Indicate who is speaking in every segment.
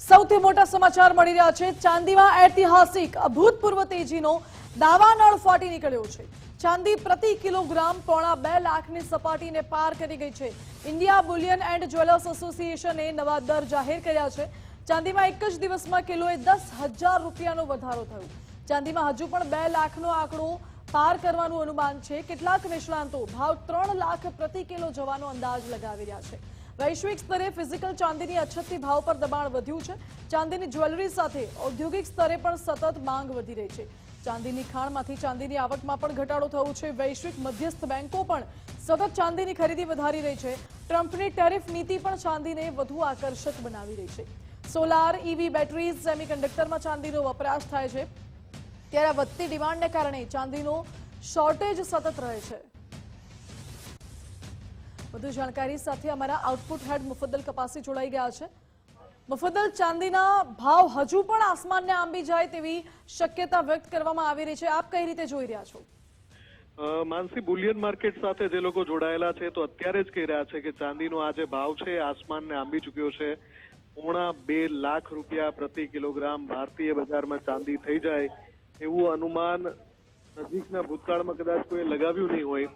Speaker 1: સૌથી મોટા સમાચાર મળી રહ્યા છે। ચાંદીમાં ઐતિહાસિક અભૂતપૂર્વ તેજીનો દાવાનળ ફાટી નીકળ્યો છે। ચાંદી પ્રતિ કિલોગ્રામ પોણા 2 લાખની સપાટીને પાર કરી ગઈ છે। ઇન્ડિયા બુલિયન એન્ડ જ્વેલર્સ એસોસિએશને નવા દર જાહેર કર્યા છે। ચાંદીમાં એક જ દિવસમાં કિલોએ 10,000 રૂપિયાનો વધારો થયો। ચાંદીમાં હજુ પણ 2 લાખનો આંકડો પાર કરવાનું અનુમાન છે। કેટલાક નિષ્ણાંતો ભાવ 3 લાખ પ્રતિ કિલો જવાનો અંદાજ લગાવી રહ્યા છે। વૈશ્વિક સ્તરે ફિઝિકલ ચાંદીની અછતથી ભાવ પર દબાણ વધ્યું છે। ચાંદીની જ્વેલરી સાથે ઔદ્યોગિક સ્તરે પણ સતત માંગ વધી રહી છે। ચાંદીની ખાણમાંથી ચાંદીની આવકમાં પણ ઘટાડો થયો છે। વૈશ્વિક મધ્યસ્થ બેંકો પણ સતત ચાંદીની ખરીદી વધારી રહી છે। ટ્રમ્પની ટેરિફ નીતિ પણ ચાંદીને વધુ આકર્ષક બનાવી રહી છે। સોલાર, ઈવી બેટરીઝ, સેમિકન્ડક્ટરમાં ચાંદીનો વપરાશ થાય છે, ત્યારે વધતી ડિમાન્ડને કારણે ચાંદીનો શોર્ટેજ સતત રહે છે। વધુ જાણકારી સાથે અમારા આઉટપુટ હેડ મુફદ્દલ કપાસી જોડાઈ ગયા છે। મુફદ્દલ, ચાંદીના ભાવ હજુ પણ આસમાનને આંબી જાય તેવી શક્યતા વ્યક્ત કરવામાં આવી રહી છે। આપ કઈ રીતે જોઈ રહ્યા છો?
Speaker 2: માનસી, બુલિયન માર્કેટ સાથે જે લોકો જોડાયેલા છે તો અત્યારે જ કહી રહ્યા છે કે ચાંદીનો આ જે ભાવ છે આસમાનને આંબી ચૂક્યો છે। પોણા 2 લાખ રૂપિયા પ્રતિ કિલોગ્રામ ભારતીય બજારમાં ચાંદી થઈ જાય એવું અનુમાન નજીકના ભૂતકાળમાં કદાચ કોઈ લગાવ્યું નહીં હોય।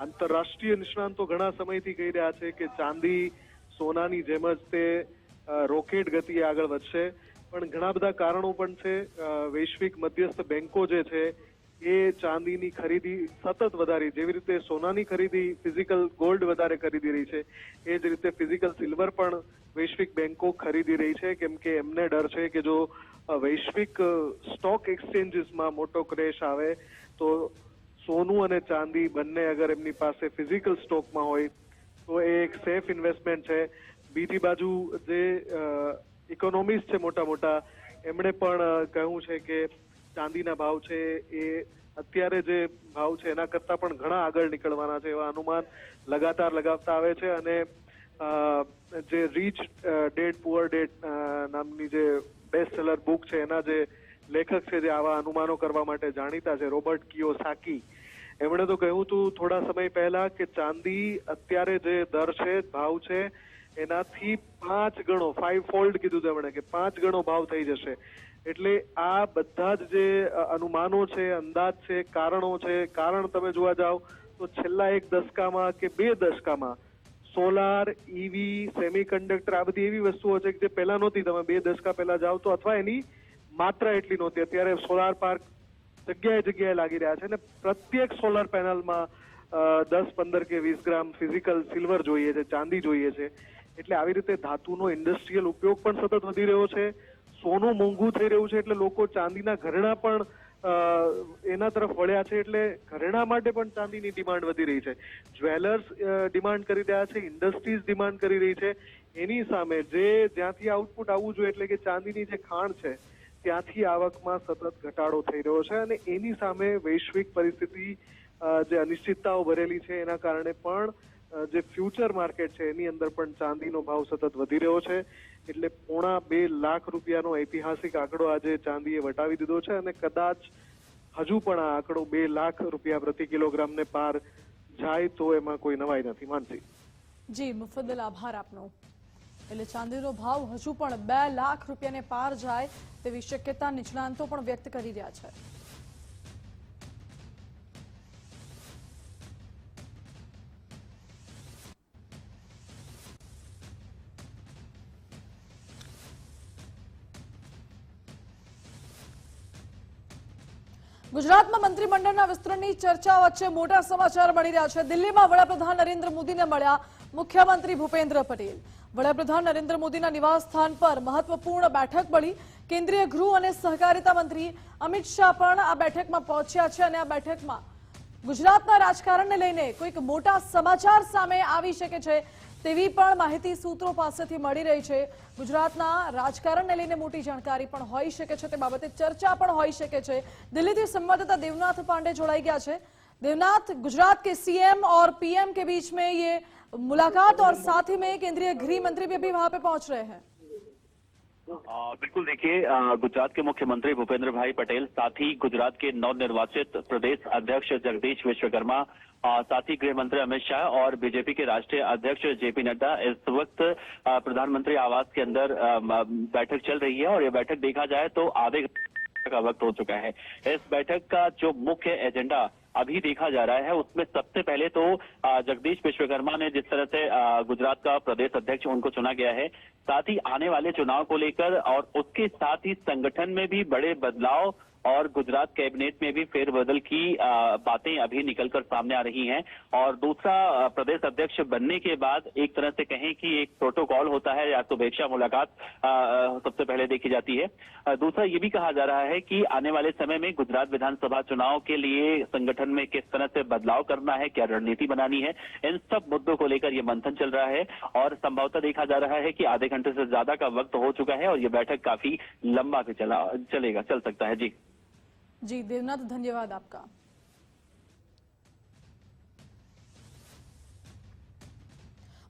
Speaker 2: આંતરરાષ્ટ્રીય નિષ્ણાંતો ઘણા સમયથી કહી રહ્યા છે કે ચાંદી સોનાની જેમ જ તે રોકેટ ગતિએ આગળ વધશે, પણ ઘણા બધા કારણો પણ છે। વૈશ્વિક મધ્યસ્થ બેંકો જે છે એ ચાંદીની ખરીદી સતત વધારી, જેવી રીતે સોનાની ખરીદી ફિઝિકલ ગોલ્ડ વધારે ખરીદી રહી છે, એ જ રીતે ફિઝિકલ સિલ્વર પણ વૈશ્વિક બેંકો ખરીદી રહી છે, કેમ કે એમને ડર છે કે જો વૈશ્વિક સ્ટોક એક્સચેન્જીસમાં મોટો ક્રેશ આવે તો સોનું અને ચાંદી બંને અગર એમની પાસે ફિઝિકલ સ્ટોકમાં હોય તો એ એક સેફ ઇન્વેસ્ટમેન્ટ છે। બીજી બાજુ જે ઇકોનોમિસ્ટ છે મોટા મોટા, એમણે પણ કહ્યું છે કે ચાંદીના ભાવ છે એ અત્યારે જે ભાવ છે એના કરતાં પણ ઘણા આગળ નીકળવાના છે એવા અનુમાન લગાતાર લગાવતા આવે છે। અને જે રીચ ડેડ પુઅર ડેડ નામની જે બેસ્ટ સેલર બુક છે એના જે લેખક છે જે આવા અનુમાનો કરવા માટે જાણીતા છે, રોબર્ટ કિયોસાકી, એમણે તો કહ્યું હતું થોડા સમય પહેલા કે ચાંદી અત્યારે જે દર છે, ભાવ છે, એનાથી 5 ગણો 5 ફોલ્ડ કીધું હતું એમણે, કે 5 ગણો ભાવ થઈ જશે। એટલે આ બધા જ જે અનુમાનો છે, અંદાજ છે, કારણો છે, કારણ તમે જોવા જાઓ તો છેલ્લા 1 દશકામાં કે 2 દશકામાં સોલાર, ઈવી, સેમિકન્ડક્ટર આ બધી એવી વસ્તુઓ છે કે જે પહેલા નહોતી। તમે 2 દશકા પહેલા જાઓ તો અથવા એની માત્રા એટલી નહોતી। અત્યારે સોલાર પાર્ક જગ્યાએ લાગી રહ્યા છે અને પ્રત્યેક સોલાર પેનલમાં 10, 15 કે 20 ગ્રામ ફિઝિકલ સિલ્વર જોઈએ છે, ચાંદી જોઈએ છે। એટલે આવી રીતે ધાતુનો ઇન્ડસ્ટ્રીયલ ઉપયોગ પણ સતત વધી રહ્યો છે। સોનું મોંઘું થઈ રહ્યું છે એટલે લોકો ચાંદીના ઘરેણા પણ એના તરફ વળ્યા છે, એટલે ઘરેણા માટે પણ ચાંદીની ડિમાન્ડ વધી રહી છે। જ્વેલર્સ ડિમાન્ડ કરી રહ્યા છે, ઇન્ડસ્ટ્રીઝ ડિમાન્ડ કરી રહી છે। એની સામે જ્યાંથી આઉટપુટ આવવું જોઈએ એટલે કે ચાંદીની જે ખાણ છે ત્યાંથી આવકમાં સતત ઘટાડો થઈ રહ્યો છે અને એની સામે વૈશ્વિક પરિસ્થિતિ જે અનિશ્ચિતતાઓ ભરેલી છે એના કારણે પણ જે ફ્યુચર માર્કેટ છે એની અંદર પણ ચાંદીનો ભાવ સતત વધી રહ્યો છે। એટલે પોણા 2 લાખ રૂપિયાનો ઐતિહાસિક આંકડો આજે ચાંદીએ વટાવી દીધો છે અને કદાચ હજુ પણ આ આંકડો 2 લાખ રૂપિયા પ્રતિ કિલોગ્રામને પાર જાય તો એમાં કોઈ નવાઈ નથી। માનસી
Speaker 1: જી મુફદ્દલ, આભાર આપનો। એટલે ચાંદીનો ભાવ હજુ પણ 2 લાખ રૂપિયાને પાર જાય તેવી શક્યતા નિષ્ણાંતો પણ વ્યક્ત કરી રહ્યા છે। ગુજરાતમાં મંત્રીમંડળના વિસ્તરણની ચર્ચા વચ્ચે મોટા સમાચાર મળી રહ્યા છે। દિલ્હીમાં વડાપ્રધાન નરેન્દ્ર મોદીને મળ્યા મુખ્યમંત્રી ભૂપેન્દ્ર પટેલ। વડાપ્રધાન નરેન્દ્ર મોદીના નિવાસસ્થાન પર મહત્વપૂર્ણ બેઠક મળી। કેન્દ્રીય ગૃહ અને સહકારિતા મંત્રી અમિત શાહ પણ આ બેઠકમાં પહોંચ્યા છે અને આ બેઠકમાં ગુજરાતના રાજકારણને લઈને કોઈક મોટા સમાચાર સામે આવી શકે છે તેવી પણ માહિતી સૂત્રો પાસેથી મળી રહી છે। ગુજરાતના રાજકારણને લઈને મોટી જાણકારી પણ હોઈ શકે છે, તે બાબતે ચર્ચા પણ હોઈ શકે છે। દિલ્હીથી संवाददाता देवनाथ पांडे जोड़ाई गया है। देवनाथ, गुजरात के सीएम और पीएम के बीच में ये मुलाकात और साथ ही में केंद्रीय गृह मंत्री भी अभी वहां पे पहुंच रहे हैं।
Speaker 3: बिल्कुल देखिए, गुजरात के मुख्यमंत्री भूपेंद्र भाई पटेल, साथ ही गुजरात के नवनिर्वाचित प्रदेश अध्यक्ष जगदीश विश्वकर्मा, साथ ही गृह मंत्री अमित शाह और बीजेपी के राष्ट्रीय अध्यक्ष जेपी नड्डा इस वक्त प्रधानमंत्री आवास के अंदर बैठक चल रही है। और ये बैठक देखा जाए तो आधे घंटे का वक्त हो चुका है। इस बैठक का जो मुख्य एजेंडा अभी देखा जा रहा है उसमें सबसे पहले तो जगदीश विश्वकर्मा ने जिस तरह से गुजरात का प्रदेश अध्यक्ष उनको चुना गया है, साथ ही आने वाले चुनाव को लेकर और उसके साथ ही संगठन में भी बड़े बदलाव और गुजरात कैबिनेट में भी फेरबदल की बातें अभी निकलकर सामने आ रही हैं। और दूसरा, प्रदेश अध्यक्ष बनने के बाद एक तरह से कहें कि एक प्रोटोकॉल होता है या शुभेच्छा मुलाकात सबसे पहले देखी जाती है। दूसरा ये भी कहा जा रहा है कि आने वाले समय में गुजरात विधानसभा चुनाव के लिए संगठन में किस तरह से बदलाव करना है, क्या रणनीति बनानी है, इन सब मुद्दों को लेकर ये मंथन चल रहा है। और संभवतः देखा जा रहा है कि आधे घंटे से ज्यादा का वक्त हो चुका है और ये बैठक काफी लंबा भी चल सकता है।
Speaker 1: जी देवनाथ, धन्यवाद आपका।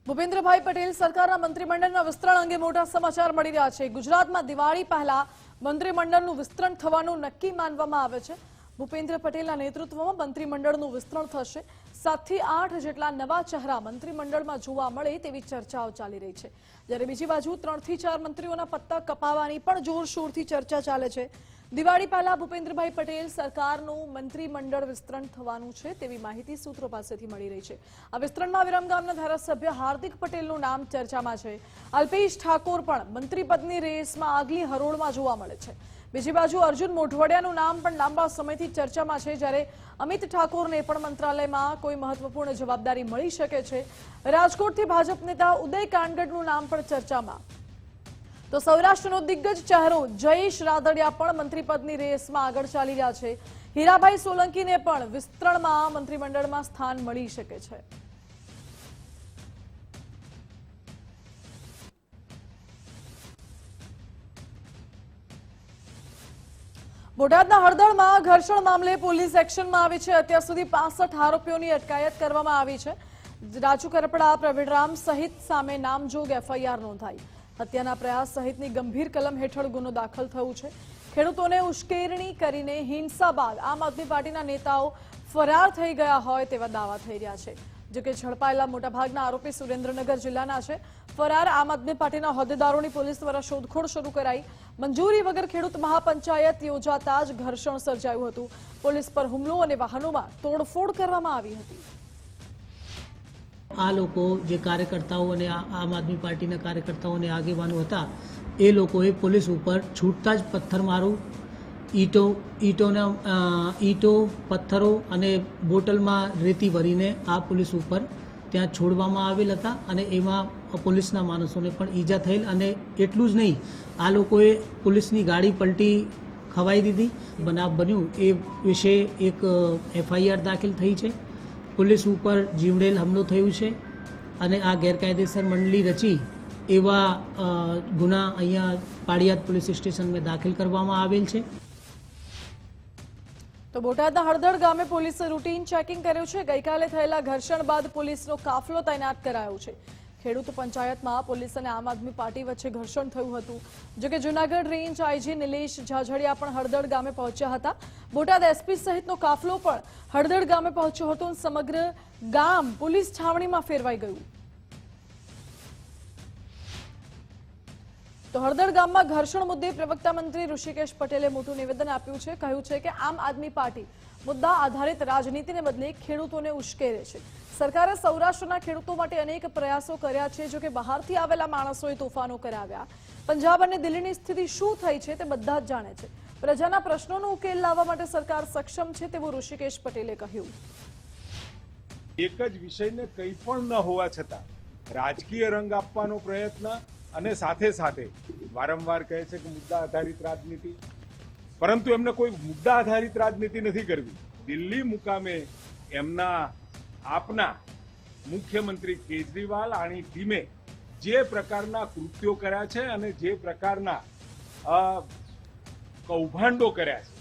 Speaker 1: ભૂપેન્દ્રભાઈ પટેલ સરકારના મંત્રીમંડળના વિસ્તરણ અંગે મોટા સમાચાર મળી રહ્યા છે। ગુજરાતમાં દિવાળી પહેલા મંત્રીમંડળનું વિસ્તરણ થવાનું નક્કી માનવામાં આવે છે। ભૂપેન્દ્ર પટેલના નેતૃત્વમાં મંત્રીમંડળનું વિસ્તરણ થશે। 7 થી 8 જેટલા નવા ચહેરા મંત્રીમંડળમાં જોવા મળે તેવી ચર્ચાઓ ચાલી રહી છે। જ્યારે બીજી બાજુ 3 થી 4 મંત્રીઓના પત્તા કપાવવાની પણ જોરશોરથી ચર્ચા ચાલે છે। દિવાળી પહેલા ભૂપેન્દ્રભાઈ પટેલ સરકારનું મંત્રીમંડળ વિસ્તરણ થવાનું છે તેવી માહિતી સૂત્રો પાસેથી મળી રહી છે। આ વિસ્તરણમાં વિરમગામના ધારાસભ્ય હાર્દિક પટેલનું નામ ચર્ચામાં છે। અલ્પેશ ઠાકોર પણ મંત્રીપદની રેસમાં આગલી હરોળમાં જોવા મળે છે। બીજી બાજુ અર્જુન મોઢવાડિયાનું નામ પણ લાંબા સમયથી ચર્ચામાં છે, જ્યારે અમિત ઠાકોરને પણ મંત્રાલયમાં કોઈ મહત્વપૂર્ણ જવાબદારી મળી શકે છે। રાજકોટથી ભાજપ નેતા ઉદય કાનગડનું નામ પણ ચર્ચામાં। તો સૌરાષ્ટ્રનો દિગ્ગજ ચહેરો જયેશ રાદડિયા પણ મંત્રીપદની રેસમાં આગળ ચાલી રહ્યા છે। હીરાભાઈ સોલંકીને પણ વિસ્તરણમાં મંત્રીમંડળમાં સ્થાન મળી શકે છે। બોટાદના હળદળમાં ઘર્ષણ મામલે પોલીસ એક્શનમાં આવી છે। અત્યાર સુધી 65 આરોપીઓની અટકાયત કરવામાં આવી છે। રાજુ કરપડા, પ્રવીણરામ સહિત સામે નામજોગ એફઆઈઆર નોંધાઈ। હત્યાના પ્રયાસ સહિતની ગંભીર કલમ હેઠળ ગુનો દાખલ થયો છે। ખેડૂતોને ઉશ્કેરણી કરીને હિંસા બાદ આમ આદમી પાર્ટીના નેતાઓ ફરાર થઈ ગયા હોય તેવા દાવા થઈ રહ્યા છે। જો કે ઝડપાયેલા મોટાભાગના આરોપી સુરેન્દ્રનગર જિલ્લાના છે। ફરાર આમ આદમી પાર્ટીના હોદ્દેદારોની પોલીસ દ્વારા શોધખોળ શરૂ કરાઈ। મંજૂરી વગર ખેડૂત મહાપંચાયત યોજાતા જ ઘર્ષણ સર્જાયું હતું। પોલીસ પર હુમલો અને વાહનોમાં તોડફોડ કરવામાં આવી હતી।
Speaker 4: આ લોકો જે કાર્યકર્તાઓ અને આમ આદમી પાર્ટીના કાર્યકર્તાઓ અને આગેવાનો હતા એ લોકોએ પોલીસ ઉપર છૂટતા જ પથ્થરમારો, ઈંટો, પથ્થરો અને બોટલમાં રેતી ભરીને આ પોલીસ ઉપર ત્યાં છોડવામાં આવેલ હતા અને એમાં પોલીસના માણસોને પણ ઈજા થયેલ। અને એટલું જ નહીં, આ લોકોએ પોલીસની ગાડી પલટી ખવાઈ દીધી। બનાવ બન્યું એ વિશે એક એફઆઈઆર દાખલ થઈ છે। પોલીસ ઉપર જીવડેલ હુમલો થયો છે અને આ ગેરકાયદેસર મંડળી રચી એવા ગુના અહીંયા પાળિયાદ પોલીસ સ્ટેશનમાં દાખલ કરવામાં આવેલ છે।
Speaker 1: તો બોટાદના હળદળ ગામે પોલીસે રૂટીન ચેકિંગ કર્યું છે। ગઈકાલે થયેલા ઘર્ષણ બાદ પોલીસનો કાફલો તૈનાત કરાયો છે। ખેડૂત પંચાયતમાં પોલીસ અને આમ આદમી પાર્ટી વચ્ચે ઘર્ષણ થયું હતું। જો કે જૂનાગઢ રેન્જ આઈજી નિલેશ ઝાઝડિયા પણ હળદળ ગામે પહોંચ્યા હતા। બોટાદ એસપી સહિતનો કાફલો પણ હળદળ ગામે પહોંચ્યો હતો। સમગ્ર ગામ પોલીસ છાવણીમાં ફેરવાઈ ગયું। તો હળદળ ગામમાં ઘર્ષણ મુદ્દે પ્રવક્તા મંત્રી ઋષિકેશ પટેલે મોટું નિવેદન આપ્યું છે। કહ્યું છે કે આમ આદમી પાર્ટી મુદ્દા આધારિત રાજનીતિને બદલે ખેડૂતોને ઉશ્કેરે છે। સરકારે સૌરાષ્ટ્રના ખેડૂતો માટે અનેક પ્રયાસો કર્યા છે। જો કે બહારથી આવેલા માણસોએ તોફાનો કરાવ્યા। પંજાબ અને દિલ્હીની સ્થિતિ શું થઈ છે તે બધા જ જાણે છે। પ્રજાના પ્રશ્નોનો ઉકેલ લાવવા માટે સરકાર સક્ષમ છે તેવું ઋષિકેશ પટેલે કહ્યું।
Speaker 5: એક જ વિષયને કંઈ પણ ન હોવા છતાં રાજકીય રંગ આપવાનો પ્રયત્ન અને સાથે સાથે વારંવાર કહે છે કે મુદ્દા આધારિત રાજનીતિ, પરંતુ એમને કોઈ મુદ્દા આધારિત રાજનીતિ નથી કરવી। દિલ્હી મુકામે એમના આપના મુખ્યમંત્રી કેજરીવાલ અને ટીમે જે પ્રકારના કૃત્યો કર્યા છે અને જે પ્રકારના કૌભાંડો કર્યા છે,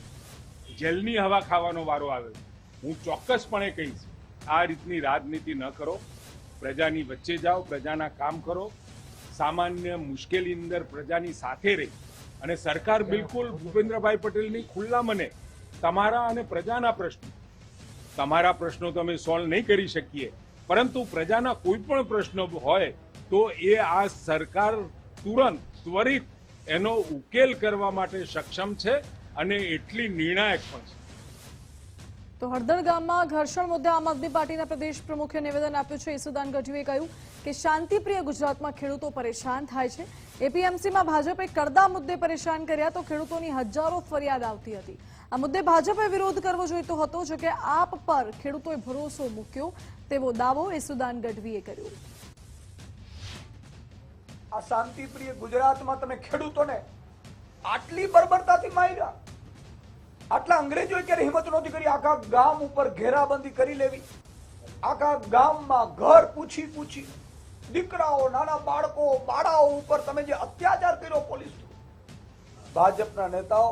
Speaker 5: જેલની હવા ખાવાનો વારો આવ્યો। હું ચોક્કસપણે કહીશ, આ રીતની રાજનીતિ ન કરો। પ્રજાની વચ્ચે જાઓ, પ્રજાના કામ કરો। સામાન્ય મુશ્કેલી અંદર પ્રજાની સાથે રહી અને સરકાર બિલકુલ ભૂપેન્દ્રભાઈ પટેલની ખુલ્લા મને તમારા અને પ્રજાના પ્રશ્નો તો અમે સોલ્વ નહીં કરી શકીએ, પરંતુ પ્રજાના કોઈ પણ પ્રશ્નો હોય તો એ આ સરકાર તુરંત ત્વરિત એનો ઉકેલ કરવા માટે સક્ષમ છે અને એટલી નિર્ણાયક પણ છે.
Speaker 1: તો હળદર ગામમાં ઘર્ષણ મુદ્દે આમ આદમી પાર્ટીના પ્રદેશ પ્રમુખે નિવેદન આપ્યું છે. ઈસુદાન ગઢવીએ કહ્યું કે શાંતિપ્રિય ગુજરાતમાં ખેડૂતો પરેશાન થાય છે. એપીએમસીમાં ભાજપે કરદા મુદ્દે પરેશાન કર્યા તો ખેડૂતોની હજારો ફરિયાદ આવતી હતી. આ મુદ્દે ભાજપે વિરોધ કરવો જોઈતો હતો, જો કે આપ પર ખેડૂતોએ ભરોસો મૂક્યો તેવો દાવો ઈસુદાન ગઢવીએ કર્યો.
Speaker 6: આ શાંતિપ્રિય ગુજરાતમાં તમે ખેડૂતોને આટલી બર્બરતાથી માર્યા, આટલા અંગ્રેજોએ ક્યારે હિંમત નહોતી કરી આખા ગામ ઉપર ઘેરાબંધી કરી લેવી, આખા ગામમાં ઘર પૂછી દીકરાઓ, નાના બાળકો, બાળાઓ ઉપર તમે જે અત્યાચાર કર્યો પોલીસ થ્રુ, ભાજપના નેતાઓ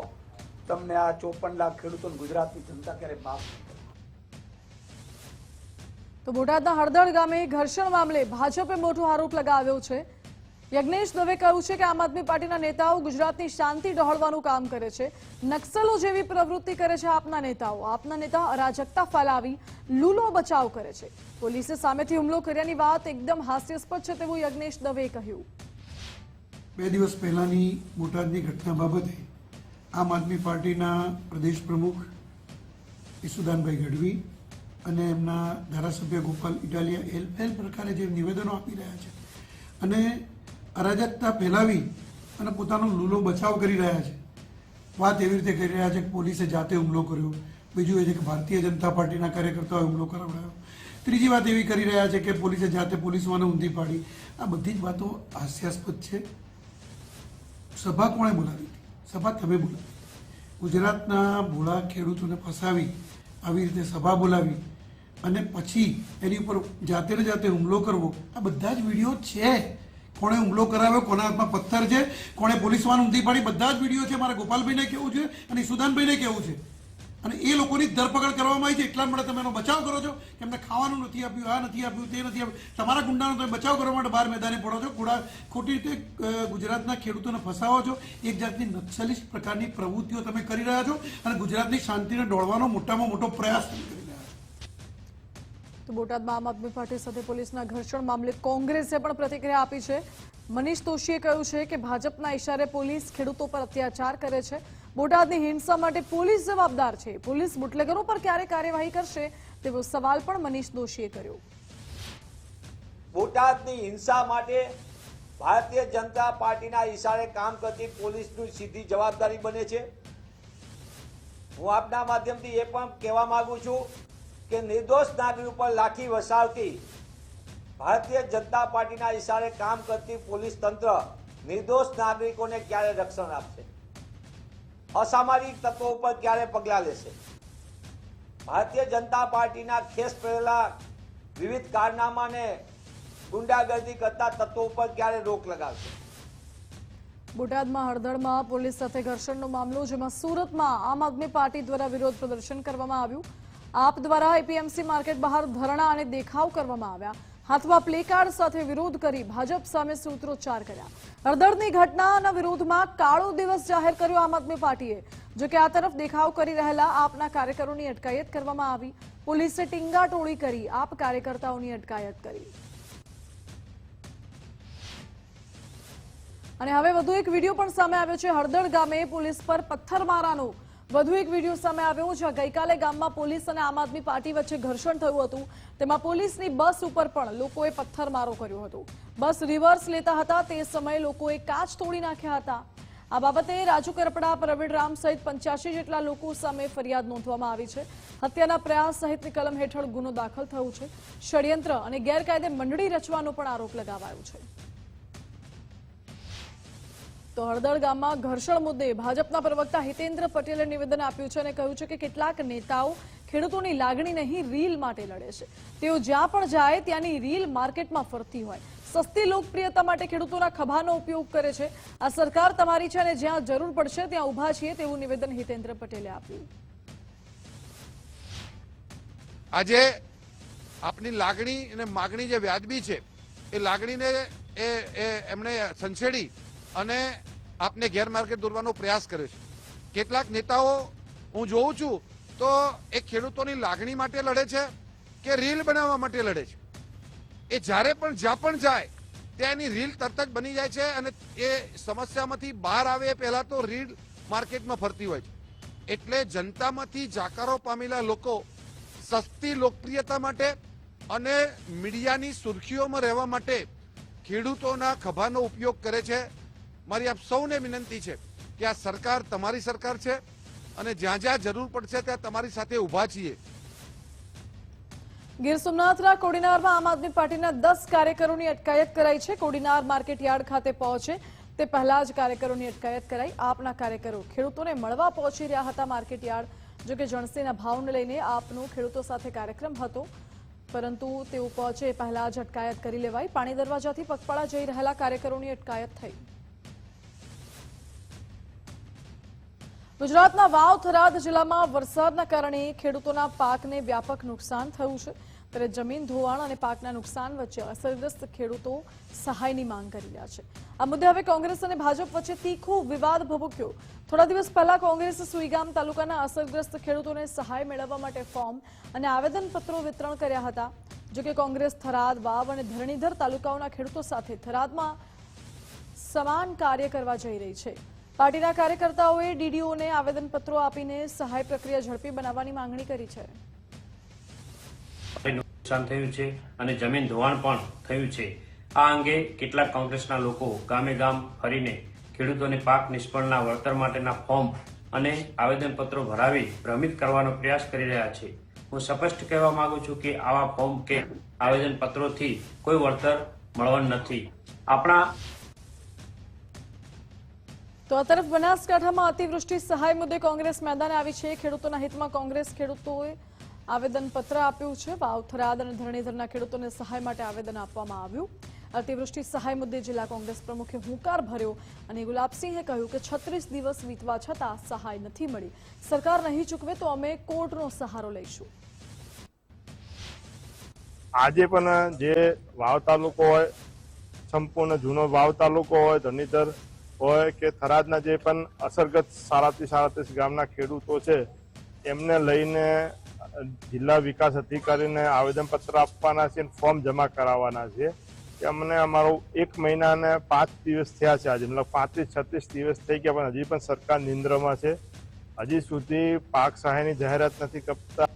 Speaker 6: તમને આ 54 લાખ ખેડૂતોને ગુજરાતની જનતા ક્યારે માફ નહીં કરે.
Speaker 1: તો બોટાદના હળદર ગામે ઘર્ષણ મામલે ભાજપે મોટો આરોપ લગાવ્યો છે. યજ્ઞેશ દવે કહ્યું છે કે આમ આદમી પાર્ટીના નેતાઓ ગુજરાતની શાંતિ ડહોળવાનું કામ કરે છે, નક્સલો જેવી પ્રવૃત્તિ કરે છે. આપના નેતા અરાજકતા ફેલાવી લૂલો બચાવ કરે છે. પોલીસે સામેથી હુમલો કર્યાની વાત એકદમ હાસ્યાસ્પદ છે તેવું યજ્ઞેશ દવેએ કહ્યું.
Speaker 7: 2 દિવસ પહેલાની બોટાદની ઘટના બાબતે આમ આદમી પાર્ટીના પ્રદેશ પ્રમુખ ઈસુદાનભાઈ ગઢવી અને એમના ધારાસભ્ય ગોપાલ ઇટાલિયા એ પ્રકારે જે નિવેદનો આપી રહ્યા છે અને અરાજકતા ફેલાવી અને પોતાનો લૂલો બચાવ કરી રહ્યા છે. વાત એવી રીતે કરી રહ્યા છે કે પોલીસે જાતે હુમલો કર્યો, બીજું એ છે કે ભારતીય જનતા પાર્ટીના કાર્યકર્તાઓએ હુમલો કરાવડાયો, ત્રીજી વાત એવી કરી રહ્યા છે કે પોલીસે જાતે પોલીસવાળાને ઊંધી પાડી. આ બધી જ વાતો હાસ્યાસ્પદ છે. સભા કોણે બોલાવી હતી? સભા તમે બોલાવી. ગુજરાતના ભોળા ખેડૂતોને ફસાવી આવી રીતે સભા બોલાવી અને પછી એની ઉપર જાતે ને જાતે હુમલો કરવો, આ બધા જ વિડીયો છે. કોણે હુમલો કરાવ્યો, કોના હાથમાં પથ્થર છે, કોણે પોલીસવાળાને ઊંધી પાડી, બધા જ વિડીયો છે. મારા ગોપાલભાઈને કહેવું છે અને ઈસુદાનભાઈને કહેવું છે. અને એ લોકોની ધરપકડ કરવામાં આવી છે એટલા માટે તમે એનો બચાવ કરો છો કે એમને ખાવાનું નથી આપ્યું, આ નથી આપ્યું, તે નથી આપ્યું. તમારા ગુંડાનો તમે બચાવ કરવા માટે બહાર મેદાને પડો છો, ખોટી રીતે ગુજરાતના ખેડૂતોને ફસાવો છો. એક જાતની નક્સલિસ્ટ પ્રકારની પ્રવૃત્તિઓ તમે કરી રહ્યા છો અને ગુજરાતની શાંતિને ડોળવાનો મોટામાં મોટો પ્રયાસ તમે કરી રહ્યા છો.
Speaker 1: તો બોટાદમાં આમ આદમી પાર્ટી સાથે પોલીસના ઘર્ષણ મામલે કોંગ્રેસે પણ પ્રતિક્રિયા આપી છે. મનીષ દોશીએ કહ્યું છે કે ભાજપના ઇશારે પોલીસ ખેડૂતો પર અત્યાચાર કરે છે. બોટાદની હિંસા માટે પોલીસ જવાબદાર છે. પોલીસ બુટલેગરો પર ક્યારે કાર્યવાહી કરશે તેવો સવાલ પણ મનીષ દોશીએ કર્યો.
Speaker 6: બોટાદની હિંસા માટે ભારતીય જનતા પાર્ટીના ઇશારે કામ કરતી પોલીસની સીધી જવાબદારી બને છે. હું આપના માધ્યમથી એ પણ કહેવા માંગુ છું કે નિર્દોષ નાગરિક ઉપર લાઠી વસાવતી ભારતીય જનતા પાર્ટીના ઇશારે કામ કરતી પોલીસ તંત્ર નિર્દોષ નાગરિકોને ક્યારે રક્ષણ આપશે? અસામાજિક તત્વો ઉપર ક્યારે પગલાં લેશે? ભારતીય જનતા પાર્ટીના ખેસ પહેરેલા વિવિધ કારનામાને ગુંડાગર્દી કરતા તત્વો ઉપર ક્યારે રોક લગાવશે?
Speaker 1: બોટાદમાં હળદરમાં પોલીસ સાથે ઘર્ષણનો મામલો, જેમાં સુરતમાં આમ આદમી પાર્ટી દ્વારા વિરોધ પ્રદર્શન કરવામાં આવ્યું. આપ દ્વારા એપીએમસી માર્કેટ બહાર ધરણા અને દેખાવ કરવામાં આવ્યા. હાથમાં પ્લેકાર્ડ સાથે વિરોધ કરી ભાજપ સામે સૂત્રોચ્ચાર કર્યા. હળદરની ઘટનાના વિરોધમાં કાળો દિવસ જાહેર કર્યો આમ આદમી પાર્ટીએ. જો કે આ તરફ દેખાવ કરી રહેલા આપના કાર્યકરોની અટકાયત કરવામાં આવી. પોલીસે ટીંગાટોળી કરી આપ કાર્યકર્તાઓની અટકાયત કરી. અને હવે વધુ એક વિડીયો પણ સામે આવ્યો છે. હળદર ગામે પોલીસ પર પથ્થરમારાનો વધુ એક વિડીયો સામે આવ્યો છે. ગઈકાલે ગામમાં પોલીસ અને આમ આદમી પાર્ટી વચ્ચે ઘર્ષણ થયું હતું. તેમાં પોલીસની બસ ઉપર પણ લોકોએ પથ્થરમારો કર્યો હતો. બસ રિવર્સ લેતા હતા તે સમયે લોકોએ કાચ તોડી નાખ્યા હતા. આ બાબતે રાજુ કરપડા, પ્રવીણ રામ સહિત 85 જેટલા લોકો સામે ફરિયાદ નોંધવામાં આવી છે. હત્યાના પ્રયાસ સહિતની કલમ હેઠળ ગુનો દાખલ થયો છે. ષડયંત્ર અને ગેરકાયદે મંડળી રચવાનો પણ આરોપ લગાવાયો છે. તો હળદર ગામમાં ઘર્ષણ મુદ્દે ભાજપના પ્રવક્તા હિતેન્દ્ર પટેલે નિવેદન આપ્યું છે અને કહ્યું છે કે કેટલાક નેતાઓ ખેડૂતોની લાગણી નહીં રીલ માટે લડે છે. તેઓ જ્યાં પણ જાય ત્યાંની રીલ માર્કેટમાં ફરતી હોય. સસ્તી લોકપ્રિયતા માટે ખેડૂતોના ખભાનો ઉપયોગ કરે છે. આ સરકાર તમારી છે અને જ્યાં જરૂર પડશે ત્યાં ઊભા છીએ તેવું નિવેદન હિતેન્દ્ર પટેલે આપ્યું.
Speaker 8: આજે આપની લાગણી અને માગણી જે વ્યાજબી છે એ લાગણીને એમણે સંછેડી અને આપને ગેરમાર્ગે દોરવાનો પ્રયાસ કર્યો છે. કેટલાક નેતાઓ હું જોઉં છું તો એ ખેડૂતોની લાગણી માટે લડે છે કે રીલ બનાવવા માટે લડે છે. એ જ્યારે પણ જ્યાં પણ જાય ત્યાં એની રીલ તરત જ બની જાય છે અને એ સમસ્યામાંથી બહાર આવે એ પહેલા તો રીલ માર્કેટમાં ફરતી હોય છે. એટલે જનતામાંથી જાકારો પામેલા લોકો સસ્તી લોકપ્રિયતા માટે અને મીડિયાની સુર્ખીઓમાં રહેવા માટે ખેડૂતોના ખભાનો ઉપયોગ કરે છે. મારી આપ સૌને વિનંતી છે કે આ સરકાર તમારી સરકાર છે અને જ્યાં જ્યાં જરૂર પડશે ત્યાં તમારી સાથે ઊભા છીએ.
Speaker 1: ગીર સોમનાથના કોડીનારમાં આમ આદમી પાર્ટીના 10 કાર્યકરોની અટકાયત કરાઈ છે. કોડીનાર માર્કેટયાર્ડ ખાતે પહોંચે તે પહેલા જ કાર્યકરોની અટકાયત કરાઈ. આપના કાર્યકરો ખેડૂતોને મળવા પહોંચી રહ્યા હતા માર્કેટયાર્ડ. જોકે જણસીના ભાવને લઈને આપનો ખેડૂતો સાથે કાર્યક્રમ હતો, પરંતુ તેઓ પહોંચે પહેલા જ અટકાયત કરી લેવાઈ. પાણી દરવાજાથી પગપાળા જઈ રહેલા કાર્યકરોની અટકાયત થઈ. ગુજરાતના વાવ થરાદ જિલ્લામાં વરસાદના કારણે ખેડૂતોના પાકને વ્યાપક નુકસાન થયું છે. ત્યારે જમીન ધોવાણ અને પાકના નુકસાન વચ્ચે અસરગ્રસ્ત ખેડૂતો સહાયની માંગ કરી રહ્યા છે. આ મુદ્દે હવે કોંગ્રેસ અને ભાજપ વચ્ચે તીખો વિવાદ ભભૂક્યો. થોડા દિવસ પહેલા કોંગ્રેસે સુઈગામ તાલુકાના અસરગ્રસ્ત ખેડૂતોને સહાય મેળવવા માટે ફોર્મ અને આવેદનપત્રો વિતરણ કર્યા હતા. જોકે કોંગ્રેસ થરાદ, વાવ અને ધરણીધર તાલુકાઓના ખેડૂતો સાથે થરાદમાં સમાન કાર્ય કરવા જઈ રહી છે. પાર્ટીના કાર્યકર્તાઓએ ડીડીઓને આવેદનપત્રો આપીને સહાય પ્રક્રિયા ઝડપી બનાવવાની માંગણી કરી છે.
Speaker 9: નુકસાન થયું છે અને જમીન ધોવાણ પણ થયું છે. આ અંગે કેટલાક કોંગ્રેસના લોકો ગામે ગામ ફરીને ખેડૂતોને પાક નિષ્ફળના વળતર માટેના ફોર્મ અને આવેદનપત્રો ભરાવી ભ્રમિત કરવાનો પ્રયાસ કરી રહ્યા છે. હું સ્પષ્ટ કહેવા માંગુ છું કે આવા ફોર્મ કે આવેદનપત્રોથી કોઈ વળતર મળવાનું નથી. આપણા
Speaker 1: તો આ તરફ બનાસકાંઠામાં અતિવૃષ્ટિ સહાય મુદ્દે કોંગ્રેસ મેદાને આવી છે. ખેડૂતોના હિતમાં કોંગ્રેસ ખેડૂતોએ આવેદનપત્ર આપ્યું છે. વાવ, થરાદ અને ધરણીધરના ખેડૂતોને સહાય માટે આવેદન આપવામાં આવ્યું. અતિવૃષ્ટિ સહાય મુદ્દે જિલ્લા કોંગ્રેસ પ્રમુખે હુંકાર ભર્યો અને ગુલાબસિંહે કહ્યું કે 36 દિવસ વીતવા છતાં સહાય નથી મળી. સરકાર નહીં ચૂકવે તો અમે કોર્ટનો સહારો લઈશું.
Speaker 10: આજે પણ જે વાવ તાલુકો હોય, સંપૂર્ણ જૂનો વાવ તાલુકો હોય, ધરણીધર હોય કે થરાદના જે પણ અસરગ્રસ્ત 37 ગામના ખેડૂતો છે એમને લઈને જિલ્લા વિકાસ અધિકારીને આવેદનપત્ર આપવાના છે, ફોર્મ જમા કરાવવાના છે. કે અમને અમારો 1 મહિના અને 5 દિવસ થયા છે. આજે મતલબ 35-36 દિવસ થઈ ગયા પણ હજી પણ સરકાર નિંદ્રામાં છે. હજી સુધી પાક સહાયની જાહેરાત નથી કરતા.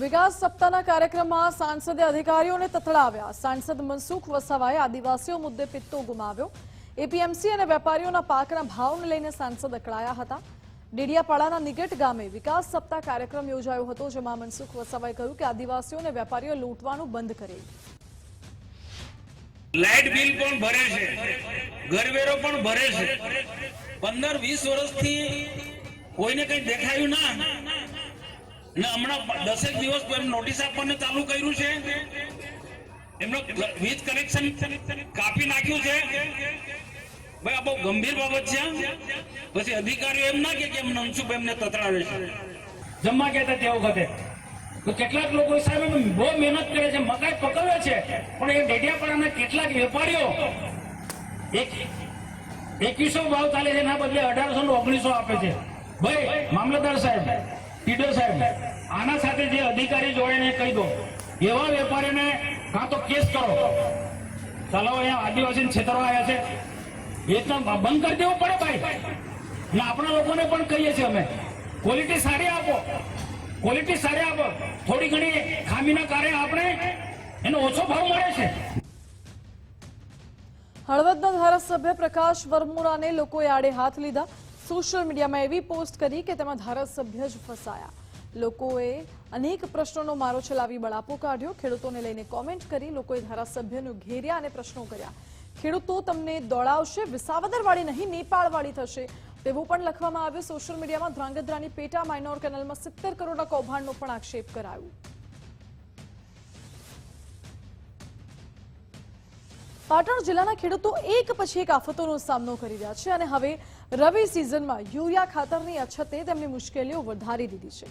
Speaker 1: વિકાસ સપ્તાહના કાર્યક્રમમાં સાંસદે અધિકારીઓને તથડાવ્યા. સાંસદ મનસુખ વસાવાએ આદિવાસીઓ મુદ્દે પિત્તો ગુમાવ્યો. એપીએમસી અને વેપારીઓના પાકના ભાવને લઈને સાંસદ અકળાયા હતા. ડેડિયાપાડાના નિગટ ગામે વિકાસ સપ્તાહ કાર્યક્રમ યોજાયો હતો, જેમાં મનસુખ વસાવાએ કહ્યું કે આદિવાસીઓને વેપારીઓ લૂંટવાનું બંધ કરે.
Speaker 11: લાઇટ બિલ પણ ભરે છે, ઘરવેરો પણ ભરે છે. 15-20 વર્ષથી કોઈને કઈ દેખાયું ના ને હમણાં 10 દિવસ નોટિસ આપવાનું ચાલુ કર્યું છે. એમનો વીજ કનેક્શન કાપી નાખ્યું છે. ભાઈ આ બહુ ગંભીર બાબત છે. પછી અધિકારીઓ એમ ના કે મનસુખ એમને તતડાવે છે. જમવા કહેતા તે વખતે તો કેટલાક લોકો સાહેબ બહુ મહેનત કરે છે, મકાઈ પકવે છે, પણ એ ડેડિયાપાડાના કેટલાક વેપારીઓ 2100 ભાવ ચાલે છે એના બદલે 1800-1900 આપે છે. ભાઈ મામલતદાર સાહેબ, ટીડો સાહેબ, આના સાથે જે અધિકારી જોડે કહી દો, એવા વેપારીને કાં તો કેસ કરો. ચાલો અહીંયા આદિવાસી છેતરવા આવ્યા છે એ તો બંધ કરી દેવું પડે ભાઈ. અને આપણા લોકોને પણ કહીએ છીએ અમે, ક્વોલિટી સારી આપો, ક્વોલિટી સારી આપો. થોડી ઘણી ખામીના કારણે આપણે એનો ઓછો ભાવ મળે છે.
Speaker 1: હળવદના ધારાસભ્ય પ્રકાશ વરમોરાને લોકોએ આડે હાથ લીધા. સોશિયલ મીડિયામાં એવી પોસ્ટ કરી કે તેમાં ધારાસભ્ય જ ફસાયા. લોકોએ અનેક પ્રશ્નોનો મારો ચલાવી બળાપો કાઢ્યો. ખેડૂતોને લઈને કોમેન્ટ કરી લોકોએ ધારાસભ્યનું ઘેર્યા અને પ્રશ્નો કર્યા. ખેડૂતો તમને દોડાવશે, વિસાવદરવાળી નહીં નેપાળવાળી થશે તેવું પણ લખવામાં આવ્યું. સોશિયલ મીડિયામાં ધ્રાંગધ્રાની પેટા માઇનોર કેનાલમાં 70 કરોડના કૌભાંડનો પણ આક્ષેપ કરાયો. પાટણ જિલ્લાના ખેડૂતો એક પછી એક આફતોનો સામનો કરી રહ્યા છે અને હવે રવિ સિઝનમાં યુરિયા ખાતરની અછતે તેમની મુશ્કેલીઓ વધારી દીધી છે.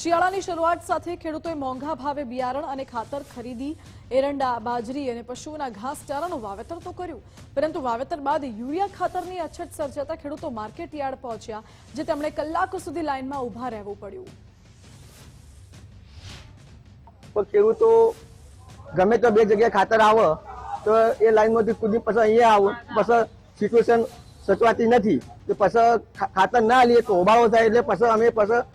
Speaker 1: શિયાળાની શરૂઆત સાથે ખેડૂતોએ મોંઘા ભાવે બિયારણ અને ખાતર ખરીદી એરંડા, બાજરી અને પશુઓના ઘાસચારાનું વાવેતર તો કર્યું, પરંતુ વાવેતર બાદ યુરિયા ખાતરની અછત સર્જાતા ખેડૂતો માર્કેટ યાર્ડ પહોંચ્યા, જે તેમણે કલાકો સુધી લાઇનમાં ઊભા રહેવું પડ્યું.
Speaker 12: ખેડૂતો ગમે તો બે જગ્યાએ ખાતર આવે તો એ લાઈનમાંથી કૂદી પછી અહીંયા આવું, પછી સિચ્યુએશન સચવાતી નથી, પછી ખાતર ના લઈએ તો હોબાળો થાય, એટલે પછી અમે પછી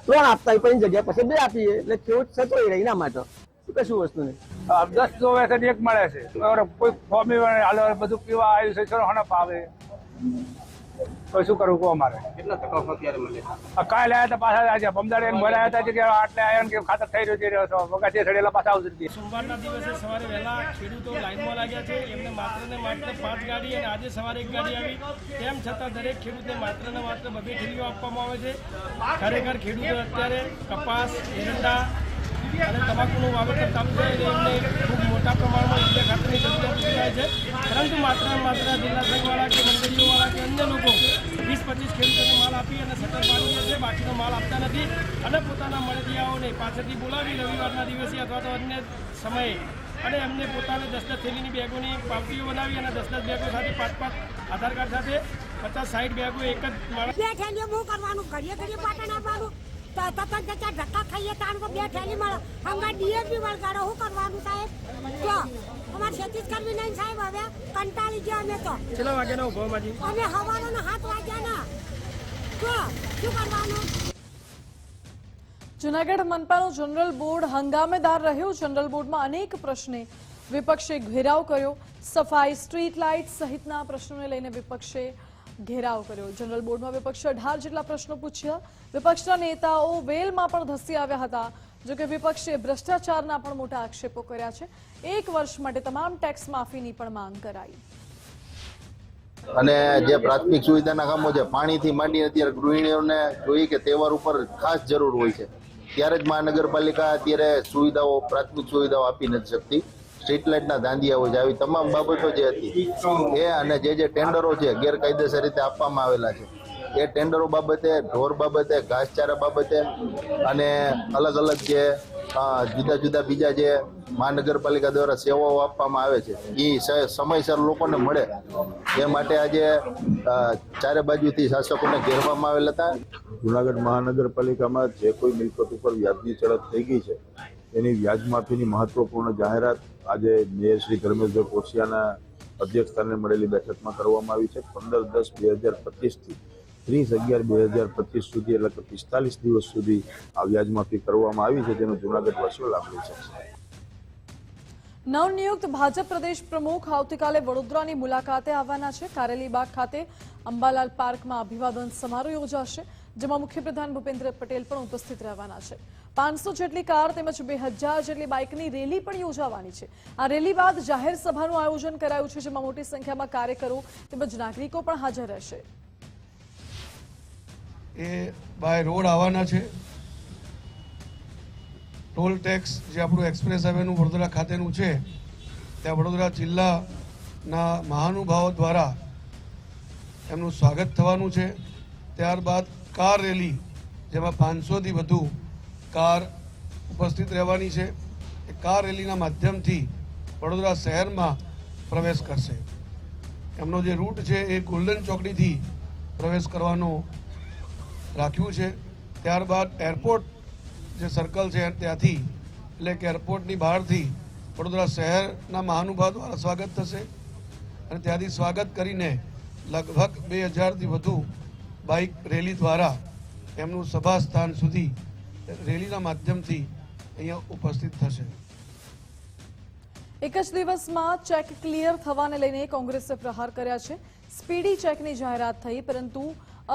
Speaker 12: 3 આપતા હોય, પછી જગ્યા પછી 2 આપીએ, એટલે ખેડૂત સચવાઈ રહે. એના માટે કશું વસ્તુ નહીં.
Speaker 13: 10 તો વેતન એક મળે છે, કોઈ ફોર્મી બધું પીવા આવ્યું છે, ચલો હણપ આવે તો શું કરવું કહો અમારે?
Speaker 12: કેટલા ટકા અત્યારે મળે?
Speaker 13: કાલે આવ્યા હતા પાછા આજે બમદાડે ભરાયા હતા કે આટલે આવ્યા કે ખાતર થઈ રહ્યું છે, વગાડે ચડેલા પાછા આવશે.
Speaker 14: સોમવારના દિવસે સવારે વહેલા ખેડૂતો લાઈનમાં લાગ્યા છે. એમને માત્ર ને માત્ર 5 ગાડી અને આજે સવારે 1 ગાડી આવી, તેમ છતાં દરેક ખેડૂતને માત્ર ને માત્ર 2 થેલીઓ આપવામાં આવે છે. ખરેખર ખેડૂતો અત્યારે કપાસ, એરંડા અને તમાકુનું વાવેતર ચાલુ છે, એમને ખૂબ મોટા પ્રમાણમાં યુરિયા ખાતરની જરૂરિયાત ઉભી થાય છે. પરંતુ માત્ર ને માત્ર જિલ્લા સંઘવાળા કે મંડળીઓવાળા કે અન્ય લોકો 20-25 ખેડૂતોને માલ આપી અને સતત પાડી દે છે, બાકીનો માલ આપતા નથી અને પોતાના મળતિયાઓને પાછળથી બોલાવી રવિવારના દિવસે અથવા તો અન્ય સમયે અને એમને પોતાને 10-10 થેલીની બેગોની પાવતીઓ બનાવી અને 10-10 બેગો સાથે 5-5 આધાર કાર્ડ સાથે 50-60 બેગો એક જ માણસ.
Speaker 15: 2 થેલીઓ બહુ કરવાનું, ઘડીએ પાટણ આપવાનું, ધક્કા ખાઈએ તાણ તો 2 થેલી મળે, હંગા ડીએપી વળગાડો. શું કરવાનું સાહેબ? જો અમારે ખેતી જ કરવી નહીં સાહેબ, હવે કંટાળી ગયા અમે તો.
Speaker 14: કેટલા વાગ્યાના ઉભો માજી?
Speaker 15: અમે સવારના 7 વાગ્યાના. જો શું કરવાનું?
Speaker 1: જૂનાગઢ મનપાનું જનરલ બોર્ડ હંગામેદાર રહ્યું. જનરલ બોર્ડમાં અનેક પ્રશ્ને વિપક્ષે ઘેરાવ કર્યો. સફાઈ, સ્ટ્રીટ લાઇટ સહિતના પ્રશ્નોને લઈને વિપક્ષે ઘેરાવ કર્યો. જનરલ બોર્ડમાં વિપક્ષે 18 જેટલા પ્રશ્નો પૂછ્યા. વિપક્ષના નેતાઓ વેલમાં પણ ધસી આવ્યા હતા. જોકે વિપક્ષે ભ્રષ્ટાચારના પણ મોટા આક્ષેપો કર્યા છે. 1 વર્ષ માટે તમામ ટેક્સ માફીની પણ માંગ કરાઈ.
Speaker 16: અને જે પ્રાથમિક સુવિધાના કામો છે, પાણીથી માંડી અત્યારે ગૃહિણીઓને જોઈએ કે તહેવાર ઉપર ખાસ જરૂર હોય છે, ત્યારે જ મહાનગરપાલિકા અત્યારે સુવિધાઓ, પ્રાથમિક સુવિધાઓ આપી નથી શકતી. સ્ટ્રીટ લાઇટના ધાંધિયા હોય છે, આવી તમામ બાબતો જે હતી એ અને જે ટેન્ડરો છે ગેરકાયદેસર રીતે આપવામાં આવેલા છે, એ ટેન્ડરો બાબતે, ઢોર બાબતે, ઘાસચારા બાબતે અને અલગ અલગ જે જુદા જુદા બીજા જે મહાનગરપાલિકા દ્વારા સેવાઓ આપવામાં આવે છે એ સમયસર લોકોને મળે એ માટે આજે ચારે બાજુથી શાસકોને ઘેરવામાં આવેલા હતા.
Speaker 10: જૂનાગઢ મહાનગરપાલિકામાં જે કોઈ મિલકત ઉપર વ્યાજની ચડત થઈ ગઈ છે એની વ્યાજ માફીની મહત્વપૂર્ણ જાહેરાત આજે મેયર શ્રી ધર્મેશભાઈ કોશિયાના અધ્યક્ષસ્થાને મળેલી બેઠકમાં કરવામાં આવી છે. 15/10/2025 થી 30/11/2025 સુધી, એટલે કે 45 દિવસ સુધી આ વ્યાજ માફી કરવામાં આવી છે, જેનો જૂનાગઢ વાસીઓ લાભ લઈ શકશે.
Speaker 1: નવનિયુક્ત ભાજપ પ્રદેશ પ્રમુખ આવતીકાલે વડોદરાની મુલાકાતે આવવાના છે. કારેલીબાગ ખાતે અંબાલાલ પાર્કમાં અભિવાદન સમારોહ યોજાશે, જેમાં મુખ્યપ્રધાન ભૂપેન્દ્ર પટેલ પણ ઉપસ્થિત રહેવાના છે. 500 જેટલી કાર તેમજ 2000 જેટલી બાઇકની રેલી પણ યોજાવાની છે. આ રેલી બાદ જાહેર સભાનું આયોજન કરાયું છે, જેમાં મોટી સંખ્યામાં કાર્યકરો તેમજ નાગરિકો પણ હાજર રહેશે.
Speaker 13: એ બાય રોડ આવવાના છે. ટોલ ટેક્સ જે આપણું એક્સપ્રેસ હાઈવેનું વડોદરા ખાતેનું છે, ત્યાં વડોદરા જિલ્લાના મહાનુભાવો દ્વારા એમનું સ્વાગત થવાનું છે. ત્યારબાદ કાર રેલી, જેમાં 500થી વધુ કાર ઉપસ્થિત રહેવાની છે. એ કાર રેલીના માધ્યમથી વડોદરા શહેરમાં પ્રવેશ કરશે. એમનો જે રૂટ છે એ ગોલ્ડન ચોકડીથી પ્રવેશ કરવાનો રાખ્યું છે. ત્યારબાદ એરપોર્ટ જે સર્કલ છે ત્યાંથી, એટલે કે એરપોર્ટની બહારથી વડોદરા શહેરના મહાનુભાવ દ્વારા સ્વાગત થશે અને ત્યાંથી સ્વાગત કરીને લગભગ 2000થી વધુ બાઇક રેલી દ્વારા એમનું સભા સ્થાન સુધી રેલીના માધ્યમથી અહીંયા ઉપસ્થિત થશે.
Speaker 1: એક જ દિવસમાં ચેક ક્લિયર થવાને લઈને કોંગ્રેસે પ્રહાર કર્યા છે. સ્પીડી ચેકની જાહેરાત થઈ, પરંતુ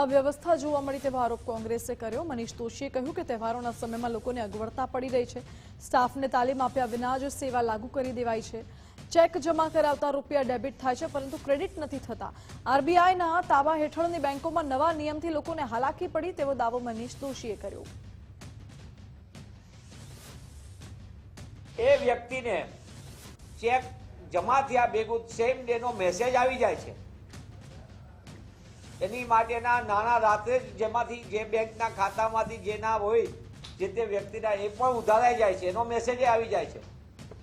Speaker 1: અવ્યવસ્થા જોવા મળી તેવો આરોપ કોંગ્રેસે કર્યો. મનીષ દોશીએ કહ્યું કે તહેવારોના સમયમાં લોકોને અગવડતા પડી રહી છે. સ્ટાફને તાલીમ આપ્યા વિના જ સેવા લાગુ કરી દેવાય છે. ચેક જમા કરાવતા રૂપિયા ડેબિટ થાય છે, પરંતુ ક્રેડિટ નથી થતા. આરબીઆઈના તાબા હેઠળની બેંકોમાં નવા નિયમથી લોકોને હાલાકી પડી તેવો દાવો મનીષ દોશીએ કર્યો.
Speaker 6: એ વ્યક્તિને ચેક જમા થયા ભેગું સેમ ડે નો મેસેજ આવી જાય છે એની માટેના નાણાં રાત્રે જ જેમાંથી જે બેંકના ખાતામાંથી જે ના હોય જે તે વ્યક્તિના એ પણ ઉધારાઈ જાય છે, એનો મેસેજ આવી જાય છે,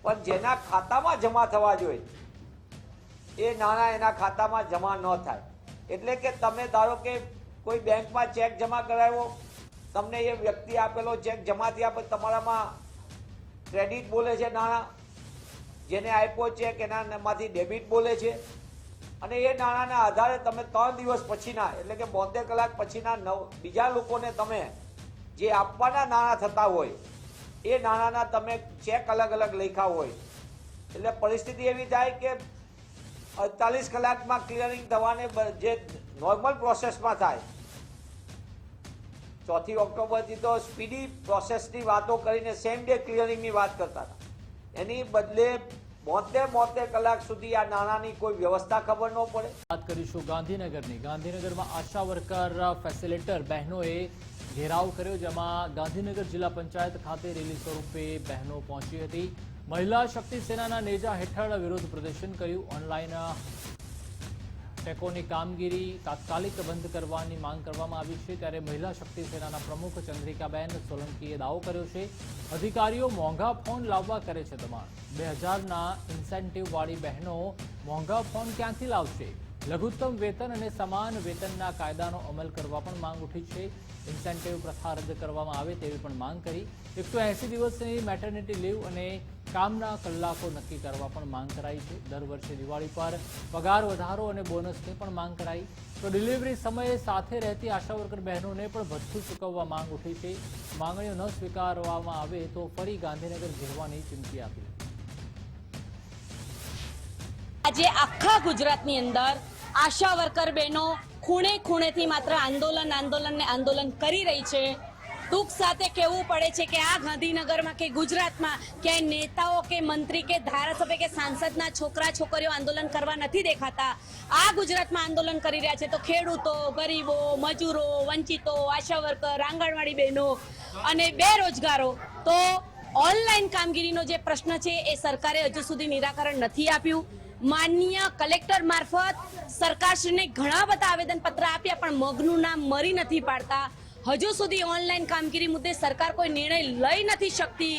Speaker 6: પણ જેના ખાતામાં જમા થવા જોઈએ એ નાણાં એના ખાતામાં જમા ન થાય. એટલે કે તમે ધારો કે કોઈ બેંકમાં ચેક જમા કરાવ્યો, તમને એ વ્યક્તિ આપેલો ચેક જમા થયા પછી તમારામાં ક્રેડિટ બોલે છે નાણાં, જેને આપ્યો ચેક એનામાંથી ડેબિટ બોલે છે, અને એ નાણાંના આધારે તમે 3 દિવસ પછીના એટલે કે 72 કલાક પછીના બીજા લોકોને તમે જે આપવાના નાણાં થતા હોય એ નાણાંના તમે ચેક અલગ અલગ લખ્યા હોય, એટલે પરિસ્થિતિ એવી થાય કે 48 કલાકમાં ક્લિયરિંગ થવાને જે નોર્મલ પ્રોસેસમાં થાય. 4 ઓક્ટોબરથી તો સ્પીડી પ્રોસેસની વાતો કરીને સેમ ડે ક્લિયરિંગની વાત કરતા હતા, એની બદલે 72 કલાક સુધી આ નાણાંની કોઈ વ્યવસ્થા ખબર ન પડે.
Speaker 17: વાત કરીશું ગાંધીનગરની. ગાંધીનગરમાં આશા વર્કર ફેસિલિટર બહેનોએ ઘેરાવ કર્યો, જેમાં ગાંધીનગર જિલ્લા પંચાયત ખાતે રેલી સ્વરૂપે બહેનો પહોંચી હતી. મહિલા શક્તિ સેનાના નેજા હેઠળ વિરોધ પ્રદર્શન કર્યું. ઓનલાઈન ટેકોની કામગીરી તાત્કાલિક બંધ કરવાની માંગ કરવામાં આવી છે. ત્યારે મહિલા શક્તિ સેનાના પ્રમુખ ચંદ્રિકાબેન સોલંકીએ દાવો કર્યો છે, અધિકારીઓ મોંઘા ફોન લાવવા કરે છે દબાણ. 2000ના ઇન્સેન્ટિવવાળી બહેનો મોંઘા ફોન ક્યાંથી લાવશે? લઘુત્તમ વેતન અને સમાન વેતનના કાયદાનો અમલ કરવા પણ માંગ ઉઠી છે. ઇન્સેન્ટિવ પ્રથા રદ કરવામાં આવે તેવી પણ માંગ કરી. 180 દિવસની મેટર્નિટી લીવ અને કામના કલાકો નક્કી કરવા પણ માંગ કરાઈ છે. દર વર્ષે દિવાળી પર પગાર વધારો અને બોનસની પણ માંગ કરાઈ. તો ડિલિવરી સમયે સાથે રહેતી આશા વર્કર બહેનોને પણ ભથ્થું ચૂકવવા માંગ ઉઠી છે. માંગણીઓ ન સ્વીકારવામાં આવે તો ફરી ગાંધીનગર ઘેરવાની ચીમકી આપી.
Speaker 18: આજે આખા ગુજરાતની અંદર આશા વર્કર બહેનો ખૂણે ખૂણેથી માત્ર આંદોલન કરી રહી છે. દુઃખ સાથે કહેવું પડે છે કે આ ગાંધીનગરમાં કે ગુજરાતમાં ક્યાંય નેતાઓ કે મંત્રી કે ધારાસભ્ય કે સાંસદના છોકરા છોકરીઓ આંદોલન કરવા નથી દેખાતા. આ ગુજરાતમાં આંદોલન કરી રહ્યા છે તો ખેડૂતો, ગરીબો, મજૂરો, વંચિતો, આશા વર્કર, આંગણવાડી બહેનો અને બેરોજગારો. તો ઓનલાઈન કામગીરીનો જે પ્રશ્ન છે એ સરકારે હજુ સુધી નિરાકરણ નથી આપ્યું. માનનીય કલેક્ટર મારફત સરકારશ્રીને ઘણા બધા આવેદનપત્ર આપ્યા, પણ મગનું નામ મરી નથી પાડતા. હજુ સુધી ઓનલાઈન કામગીરી મુદ્દે સરકાર કોઈ નિર્ણય લઈ નથી શકતી.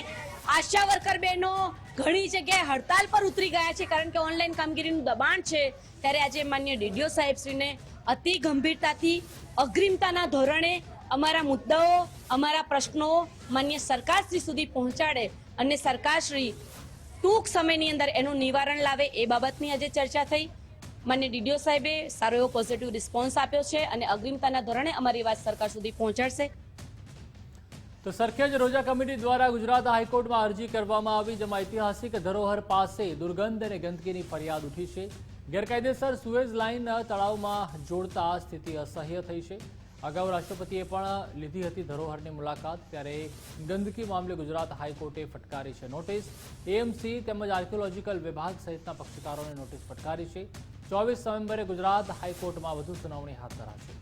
Speaker 18: આશા વર્કર બહેનો ઘણી જગ્યાએ હડતાલ પર ઉતરી ગયા છે, કારણ કે ઓનલાઈન કામગીરીનું દબાણ છે. ત્યારે આજે માન્ય ડીડીઓ સાહેબશ્રીને અતિ ગંભીરતાથી અગ્રિમતાના ધોરણે અમારા મુદ્દાઓ, અમારા પ્રશ્નો માન્ય સરકારશ્રી સુધી પહોંચાડે અને સરકારશ્રી ટૂંક સમયની અંદર એનું નિવારણ લાવે એ બાબતની આજે ચર્ચા થઈ. માન્ય ડીડીઓ સાહેબે સારો એવો પોઝિટિવ રિસ્પોન્સ આપ્યો છે અને અગ્રિમતાના ધોરણે અમારી વાત સરકાર સુધી પહોંચાડશે.
Speaker 17: તો સરખેજ રોજા કમિટી દ્વારા ગુજરાત હાઈકોર્ટમાં અરજી કરવામાં આવી, જેમાં ઐતિહાસિક ધરોહર પાસે દુર્ગંધ અને ગંદકીની ફરિયાદ ઉઠી છે. ગેરકાયદેસર સુએઝ લાઇન તળાવમાં જોડતા સ્થિતિ અસહ્ય થઈ છે. અગાઉ રાષ્ટ્રપતિએ પણ લીધી હતી ધરોહરની મુલાકાત, ત્યારે ગંદકી મામલે ગુજરાત હાઈકોર્ટે ફટકારી છે નોટિસ. એએમસી તેમજ આર્કિયોલોજીકલ વિભાગ સહિતના પક્ષકારોને નોટિસ ફટકારી છે. 24 નવેમ્બરે ગુજરાત હાઈકોર્ટમાં વધુ સુનાવણી હાથ ધરાશે.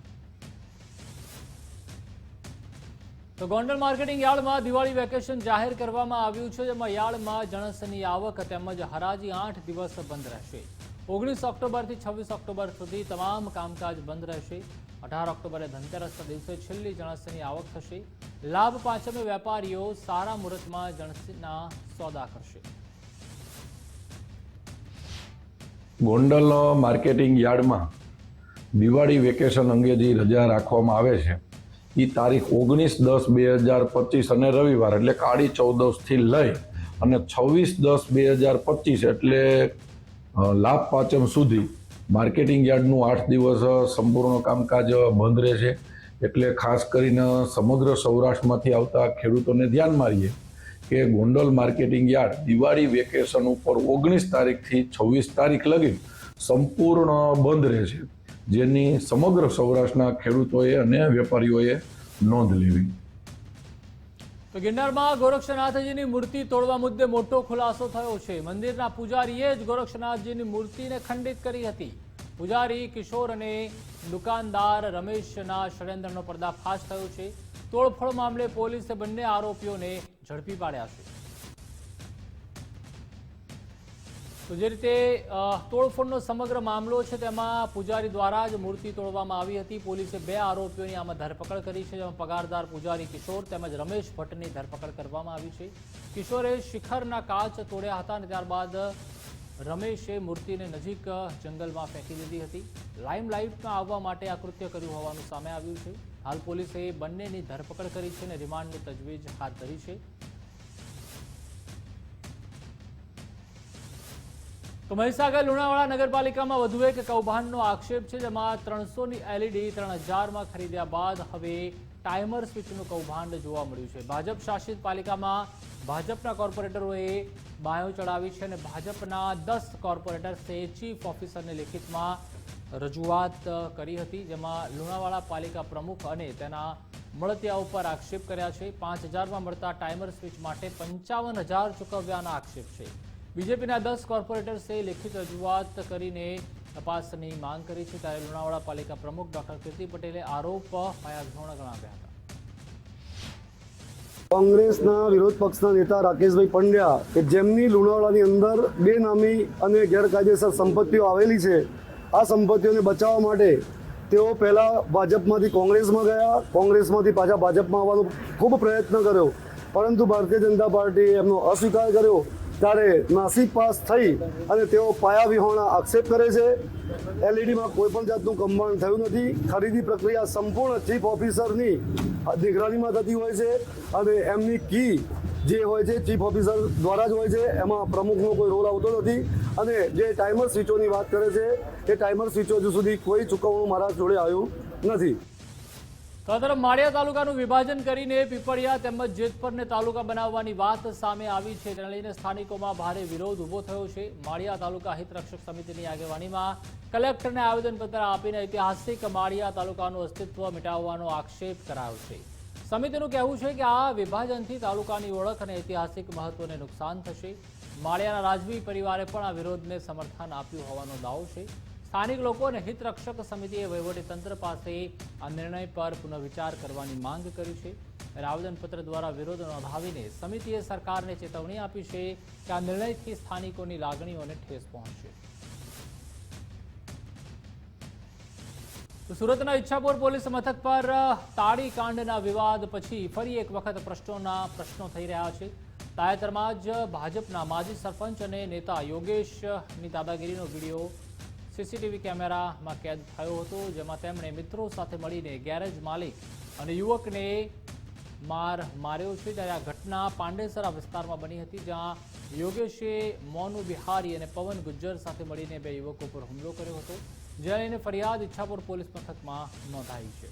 Speaker 17: તો ગોંડલ માર્કેટિંગ યાર્ડમાં દિવાળી વેકેશન જાહેર કરવામાં આવ્યું છે, જેમાં યાર્ડમાં જણસની આવક તેમજ હરાજી 8 દિવસ બંધ રહેશે. 19 ઓક્ટોબરથી 26 ઓક્ટોબર સુધી તમામ કામકાજ બંધ રહેશે. 18 ઓક્ટોબરે ધનતેરસના દિવસે છેલ્લી જણસની આવક થશે. લાભ પાંચમે વેપારીઓ સારા મુહૂર્તમાં જણસીના સોદા કરશે.
Speaker 19: ગોંડલ માર્કેટિંગ યાર્ડમાં દિવાળી વેકેશન અંગે જે રજા રાખવામાં આવે છે એ તારીખ 19/10/2025 અને રવિવાર એટલે કાળી ચૌદસથી લઈ અને 26/10/2025 એટલે લાભ પાંચમ સુધી માર્કેટિંગ યાર્ડનું 8 દિવસ સંપૂર્ણ કામકાજ બંધ રહેશે. એટલે ખાસ કરીને સમગ્ર સૌરાષ્ટ્રમાંથી આવતા ખેડૂતોને ધ્યાનમાં રહીએ કે Gondal marketing yard Diwali vacation ઉપર 19 તારીખથી 26 તારીખ લગી સંપૂર્ણ બંધ રહેશે, જેની સમગ્ર સૌરાષ્ટ્રના ખેડૂતોએ અને વેપારીઓએ નોંધ લેવી.
Speaker 17: તો ગિરનારમાં ગોરક્ષનાથજીની મૂર્તિ તોડવા મુદ્દે મોટો ખુલાસો થયો છે. મંદિરના પૂજારીએ જ ગોરક્ષનાથજીની મૂર્તિને ખંડિત કરી હતી. પૂજારી કિશોર અને દુકાનદાર રમેશના ષડયંત્રનો પર્દાફાશ થયો છે. તોડફોડ મામલે પોલીસે બંને આરોપીઓને ઝડપી પાડ્યા છે. તો જે રીતે તોડફોડનો સમગ્ર મામલો છે તેમાં પૂજારી દ્વારા જ મૂર્તિ તોડવામાં આવી હતી. પોલીસે 2 આરોપીઓની આમાં ધરપકડ કરી છે, જેમાં પગારદાર પૂજારી કિશોર તેમજ રમેશ ભટ્ટની ધરપકડ કરવામાં આવી છે. કિશોરે શિખરના કાચ તોડ્યા હતા અને ત્યારબાદ રમેશે મૂર્તિને નજીક જંગલમાં ફેંકી દીધી હતી. લાઇમલાઇટમાં આવવા માટે આ કૃત્ય કર્યું હોવાનું સામે આવ્યું છે. હાલ પોલીસે બંનેની ધરપકડ કરી છે અને રિમાન્ડની તજવીજ હાથ ધરી છે. તો મહીસાગર લુણાવાડા નગરપાલિકામાં વધુ એક કૌભાંડનો આક્ષેપ છે, જેમાં 300ની LED 3000માં ખરીદ્યા બાદ હવે ટાઈમર સ્વિચનું કૌભાંડ જોવા મળ્યું છે. ભાજપ શાસિત પાલિકામાં ભાજપના કોર્પોરેટરોએ બાયો ચડાવી છે અને ભાજપના 10 કોર્પોરેટર્સે ચીફ ઓફિસરને લેખિતમાં રજૂઆત કરી હતી, જેમાં લુણાવાડા પાલિકા પ્રમુખ અને તેના મળતિયા ઉપર આક્ષેપ કર્યા છે. 5000માં મળતા ટાઈમર સ્વિચ માટે 55000 ચૂકવ્યાના આક્ષેપ છે. બીજેપીના 10 કોર્પોરેટર્સે લેખિત રજૂઆત કરીને તપાસની માંગ કરી છે. ત્યારે લુણાવાડા પાલિકા પ્રમુખ ડોક્ટર કીર્તિ પટેલે આરોપ પાયાવિહોણા ગણાવ્યા હતા.
Speaker 20: કોંગ્રેસના વિરોધ પક્ષના નેતા રાકેશભાઈ પંડ્યા કે જેમની લુણાવાડાની અંદર બેનામી અને ગેરકાયદેસર સંપત્તિઓ આવેલી છે, આ સંપત્તિઓને બચાવવા માટે તેઓ પહેલાં ભાજપમાંથી કોંગ્રેસમાં ગયા, કોંગ્રેસમાંથી પાછા ભાજપમાં આવવાનો ખૂબ પ્રયત્ન કર્યો, પરંતુ ભારતીય જનતા પાર્ટીએ એમનો અસ્વીકાર કર્યો. ત્યારે નાસીક પાસ થઈ અને તેઓ પાયાવિહોણા આક્ષેપ કરે છે. LEDમાં કોઈ પણ જાતનું કૌભાંડ થયું નથી. ખરીદી પ્રક્રિયા સંપૂર્ણ ચીફ ઓફિસરની નિગરાનીમાં થતી હોય છે અને એમની કી જે હોય છે ચીફ ઓફિસર દ્વારા જ હોય છે, એમાં પ્રમુખનો કોઈ રોલ આવતો નથી. અને જે ટાઈમર સ્વિચોની વાત કરે છે, એ ટાઈમર સ્વિચો હજુ સુધી કોઈ ચૂકવણું મારા જોડે આવ્યું નથી.
Speaker 17: તો આ તરફ માળિયા તાલુકાનું વિભાજન કરીને પીપળિયા તેમજ જેતપરને તાલુકા બનાવવાની વાત સામે આવી છે. તેને લઈને સ્થાનિકોમાં ભારે વિરોધ ઊભો થયો છે. માળિયા તાલુકા હિતરક્ષક સમિતિની આગેવાનીમાં કલેક્ટરને આવેદનપત્ર આપીને ઐતિહાસિક માળિયા તાલુકાનું અસ્તિત્વ મિટાવવાનો આક્ષેપ કરાયો છે. સમિતિનું કહેવું છે કે આ વિભાજનથી તાલુકાની ઓળખ અને ઐતિહાસિક મહત્વને નુકસાન થશે. માળિયાના રાજવી પરિવારે પણ આ વિરોધને સમર્થન આપ્યું હોવાનો દાવો છે. સ્થાનિક લોકો અને હિતરક્ષક સમિતિએ વહીવટીતંત્ર પાસે આ નિર્ણય પર પુનઃવિચાર કરવાની માંગ કરી છે. આવેદનપત્ર દ્વારા વિરોધ નોંધાવીને સમિતિએ સરકારને ચેતવણી આપી છે કે આ નિર્ણયથી સ્થાનિકોની લાગણીઓને ઠેસ પહોંચશે. સુરતના ઈચ્છાપુર પોલીસ મથક પર તાળી કાંડના વિવાદ પછી ફરી એક વખત પ્રશ્નો થઈ રહ્યા છે. તાજેતરમાં જ ભાજપના માજી સરપંચ અને નેતા યોગેશની દાદાગીરીનો વિડીયો સીસીટીવી કેમેરામાં કેદ થયો હતો, જેમાં તેમણે મિત્રો સાથે મળીને ગેરેજ માલિક અને યુવકને માર્યો છે. ત્યારે આ ઘટના પાંડેસરા વિસ્તારમાં બની હતી, જ્યાં યોગેશે મોનુ બિહારી અને પવન ગુજ્જર સાથે મળીને 2 યુવકો પર હુમલો કર્યો હતો, જેને લઈને ફરિયાદ ઈચ્છાપુર પોલીસ મથકમાં નોંધાઈ છે.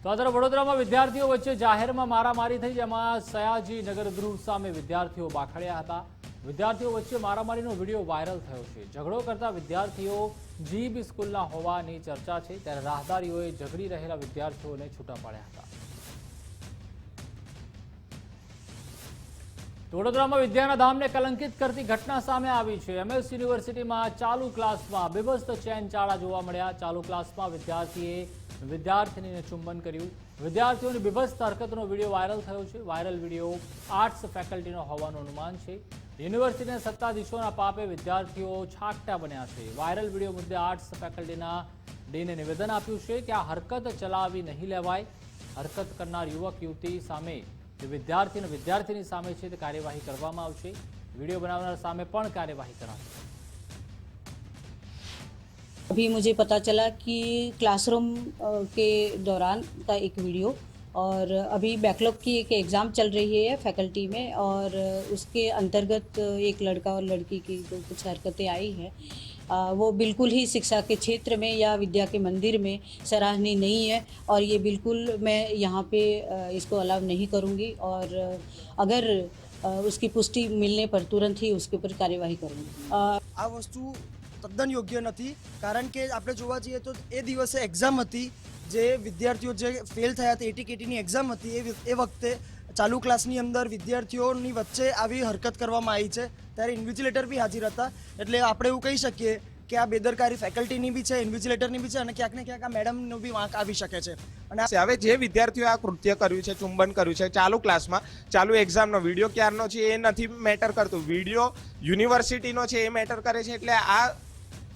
Speaker 17: તો આ તરફ વડોદરામાં વિદ્યાર્થીઓ વચ્ચે જાહેરમાં મારામારી થઈ, જેમાં સયાજી નગર ગૃહ સામે વિદ્યાર્થીઓ બાખડ્યા હતા. વિદ્યાર્થીઓ વચ્ચે મારામારીનો વિડીયો વાયરલ થયો છે. ઝઘડો કરતા વિદ્યાર્થીઓ જીબી સ્કૂલના હોવાની ચર્ચા છે. ત્યારે રાહદારીઓએ ઝઘડી રહેલા વિદ્યાર્થીઓને છૂટા પાડ્યા હતા. વડોદરામાં વિદ્યાના ધામને કલંકિત કરતી ઘટના સામે આવી છે. MS યુનિવર્સિટીમાં ચાલુ ક્લાસમાં બીભત્સ ચેનચાળા જોવા મળ્યા. ચાલુ ક્લાસમાં વિદ્યાર્થીએ વિદ્યાર્થીનીને ચુંબન કર્યું. વિદ્યાર્થીઓની બીભત્સ હરકતનો વિડીયો વાયરલ થયો છે. વાયરલ વિડીયો આર્ટ્સ ફેકલ્ટીનો હોવાનું અનુમાન છે. યુનિવર્સિટીના સત્તાધીશોના પાપે વિદ્યાર્થીઓ છાકટા બન્યા છે. વાયરલ વિડીયો મુદ્દે આર્ટ્સ ફેકલ્ટીના ડીને નિવેદન આપ્યું છે કે આ હરકત ચલાવી નહીં લેવાય. હરકત કરનાર યુવક યુવતી સામે જે વિદ્યાર્થી અને વિદ્યાર્થીની સામે છે તે કાર્યવાહી કરવામાં આવશે. वीडियो बनाने सामे पण कार्यवाही कराશે।
Speaker 18: अभी मुझे पता चला कि क्लासरूम के दौरान का एक वीडियो और अभी बैकलॉग की एक एग्ज़ाम चल रही है फैकल्टी में और उसके अंतर्गत एक लड़का और लड़की की जो कुछ हरकतें आई हैं वो बिल्कुल ही शिक्षा के क्षेत्र में या विद्या के मंदिर में सराहनीय नहीं है और ये बिल्कुल मैं यहाँ पे इसको अलाउ नहीं करूँगी और अगर उसकी पुष्टि मिलने पर तुरंत ही उसके ऊपर कार्यवाही करूँगी।
Speaker 21: आ वस्तु तद्दन योग्य नहीं कारण के आपणे जोवा जईए तो ए दिवसे एक्जाम हती जे विद्यार्थीओ जे फेल थया हता एटीकेटीनी एक्जाम हती ए वखते चालू क्लासनी अंदर विद्यार्थीओनी वच्चे आवी हरकत करवामां आई छे त्यारे इन्विजिलेटर बी हाजिर हता एटले आपणे एवुं कही शकीए કે આ બેદરકારી ફેકલ્ટીની બી છે, ઇન્વિજિલેટરની બી છે અને ક્યાંક ને ક્યાંક આ મેડમનો બી વાંક આવી શકે છે. અને
Speaker 2: હવે જે વિદ્યાર્થીઓ આ કૃત્ય કર્યું છે, ચુંબન કર્યું છે ચાલુ ક્લાસમાં, ચાલુ એક્ઝામનો વિડીયો ક્યારનો છે એ નથી મેટર કરતું, વિડીયો યુનિવર્સિટીનો છે એ મેટર કરે છે. એટલે આ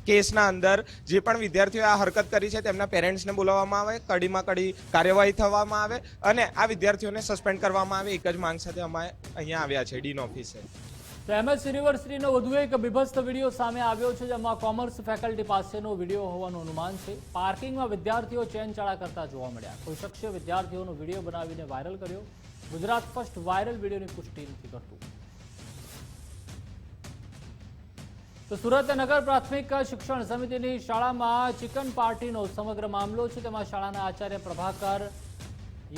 Speaker 2: કેસના અંદર જે પણ વિદ્યાર્થીઓએ આ હરકત કરી છે તેમના પેરેન્ટ્સને બોલાવવામાં આવે, કડીમાં કડી કાર્યવાહી થવામાં આવે અને આ વિદ્યાર્થીઓને સસ્પેન્ડ કરવામાં આવે. એક જ માંગ સાથે અમે અહીંયા આવ્યા છે ડીન ઓફિસે.
Speaker 17: તો એમએસ યુનિવર્સિટીનો વધુ એક બીભત્સ વિડીયો સામે આવ્યો છે, જેમાં કોમર્સ ફેકલ્ટી પાસેનો વિડીયો હોવાનું અનુમાન છે. પાર્કિંગમાં વિદ્યાર્થીઓ ચેનચાળા કરતા જોવા મળ્યા. કોઈ શખ્સે વિદ્યાર્થીઓનો વિડીયો બનાવીને વાયરલ કર્યો. ગુજરાત ફર્સ્ટ વાયરલ વિડીયોની પુષ્ટિ નથી કરતું. તો સુરત નગર પ્રાથમિક શિક્ષણ સમિતિની શાળામાં ચિકન પાર્ટીનો સમગ્ર મામલો છે. તેમાં શાળાના આચાર્ય પ્રભાકર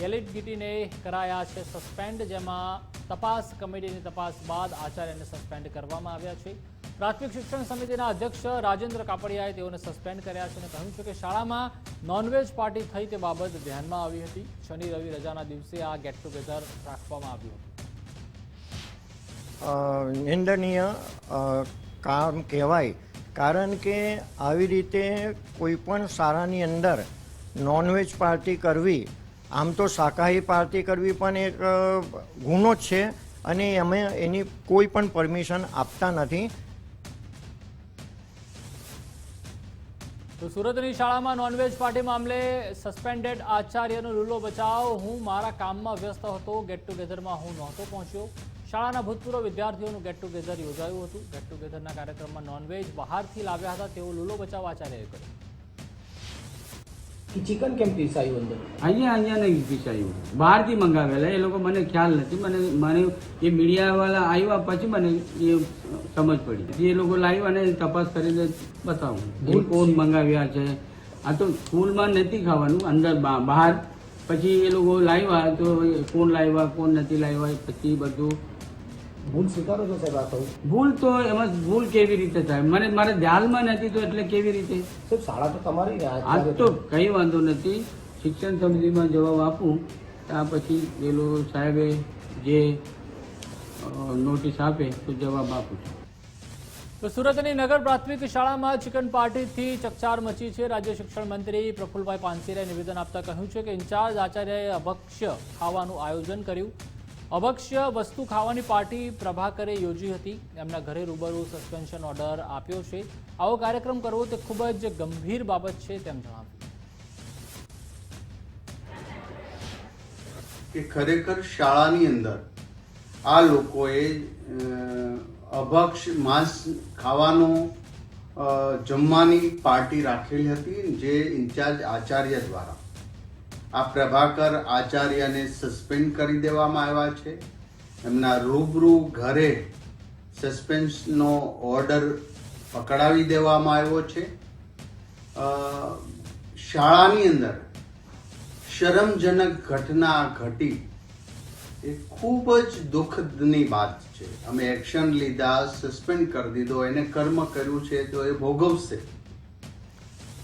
Speaker 17: યેલિટગીટીને કરાયા છે સસ્પેન્ડ, જેમાં તપાસ કમિટીની તપાસ બાદ આચાર્યને સસ્પેન્ડ કરવામાં આવ્યા છે. પ્રાથમિક શિક્ષણ સમિતિના અધ્યક્ષ રાજેન્દ્ર કાપડિયાએ તેઓને સસ્પેન્ડ કર્યા છે અને કહ્યું છે કે શાળામાં નોનવેજ પાર્ટી થઈ તે બાબત ધ્યાનમાં આવી હતી. શનિ રવિ રજાના દિવસે આ ગેટ ટુગેધર રાખવામાં આવ્યું હતું.
Speaker 22: નિંદનીય કામ કહેવાય, કારણ કે આવી રીતે કોઈ પણ શાળાની અંદર નોનવેજ પાર્ટી કરવી, આમ તો શાકાહારી પાર્ટી કરવી પણ એક ગુનો જ છે અને અમે એની કોઈ પણ પરમિશન આપતા નથી.
Speaker 17: તો સુરતની શાળામાં નોનવેજ પાર્ટી મામલે સસ્પેન્ડેડ આચાર્યનો લૂલો બચાવ. હું મારા કામમાં વ્યસ્ત હતો, ગેટ ટુગેધરમાં હું નહોતો પહોંચ્યો. શાળાના ભૂતપૂર્વ વિદ્યાર્થીઓનું ગેટ ટુગેધર યોજાયું હતું. ગેટ ટુગેધરના કાર્યક્રમમાં નોનવેજ બહારથી લાવ્યા હતા, તેવો લૂલો બચાવ આચાર્યએ કર્યો.
Speaker 23: ચિકન કેમ પીસાયું અંદર? અહીંયા નહીં પીસાયું, બહારથી મંગાવેલા. એ લોકો મને ખ્યાલ નથી, મને એ મીડિયાવાળા આવ્યા પછી મને એ સમજ પડી. એ લોકો લાવ્યા અને તપાસ કરીને બતાવું કોણ મંગાવ્યા છે. આ તો સ્કૂલમાં નથી ખાવાનું, અંદર બહાર. પછી એ લોકો લાવ્યા તો કોણ લાવ્યા કોણ નથી લાવ્યા, પછી બધું ભૂલ સ્વીકારો છો સાહેબ? આ કહું ભૂલ તો એમાં ભૂલ કેવી રીતે થાય? મારે ધ્યાનમાં નથી તો એટલે કેવી રીતે? સાહેબ શાળા તો તમારી, આ તો કંઈ વાંધો નથી. શિક્ષણ સમિતિમાં જવાબ આપું ત્યાં પછી એ લોકો સાહેબે જે નોટિસ આપે તો જવાબ આપું છું.
Speaker 17: તો સુરતની નગર પ્રાથમિક શાળામાં ચિકન પાર્ટીથી ચકચાર મચી છે. રાજ્ય શિક્ષણ મંત્રી પ્રફુલભાઈ પાનસેરિયાએ નિવેદન આપતા કહ્યું છે કે ઇન્ચાર્જ આચાર્યએ અભક્ષ્ય ખાવાનું આયોજન કર્યું. અભક્ષ્ય વસ્તુ ખાવાની પાર્ટી પ્રભાકરે યોજી હતી. એમના ઘરે રૂબરૂ સસ્પેન્શન ઓર્ડર આપ્યો છે. આવો કાર્યક્રમ કરવો તે ખૂબ જ ગંભીર બાબત છે તેમ જણાવ્યું.
Speaker 24: કે ખરેખર શાળાની અંદર આ લોકોએ અભક્ષ માંસ ખાવાનું જમવાની પાર્ટી રાખેલી હતી, જે ઇન્ચાર્જ આચાર્ય દ્વારા આ પ્રભાકર આચાર્યને સસ્પેન્ડ કરી દેવામાં આવ્યા છે. એમના રૂબરૂ ઘરે સસ્પેન્શનનો ઓર્ડર પકડાવી દેવામાં આવ્યો છે. શાળાની અંદર શરમજનક ઘટના ઘટી એ ખૂબ જ દુઃખદની વાત છે. અમે એક્શન લીધા, સસ્પેન્ડ કરી દીધો, એને કર્મ કર્યું છે તો એ ભોગવશે.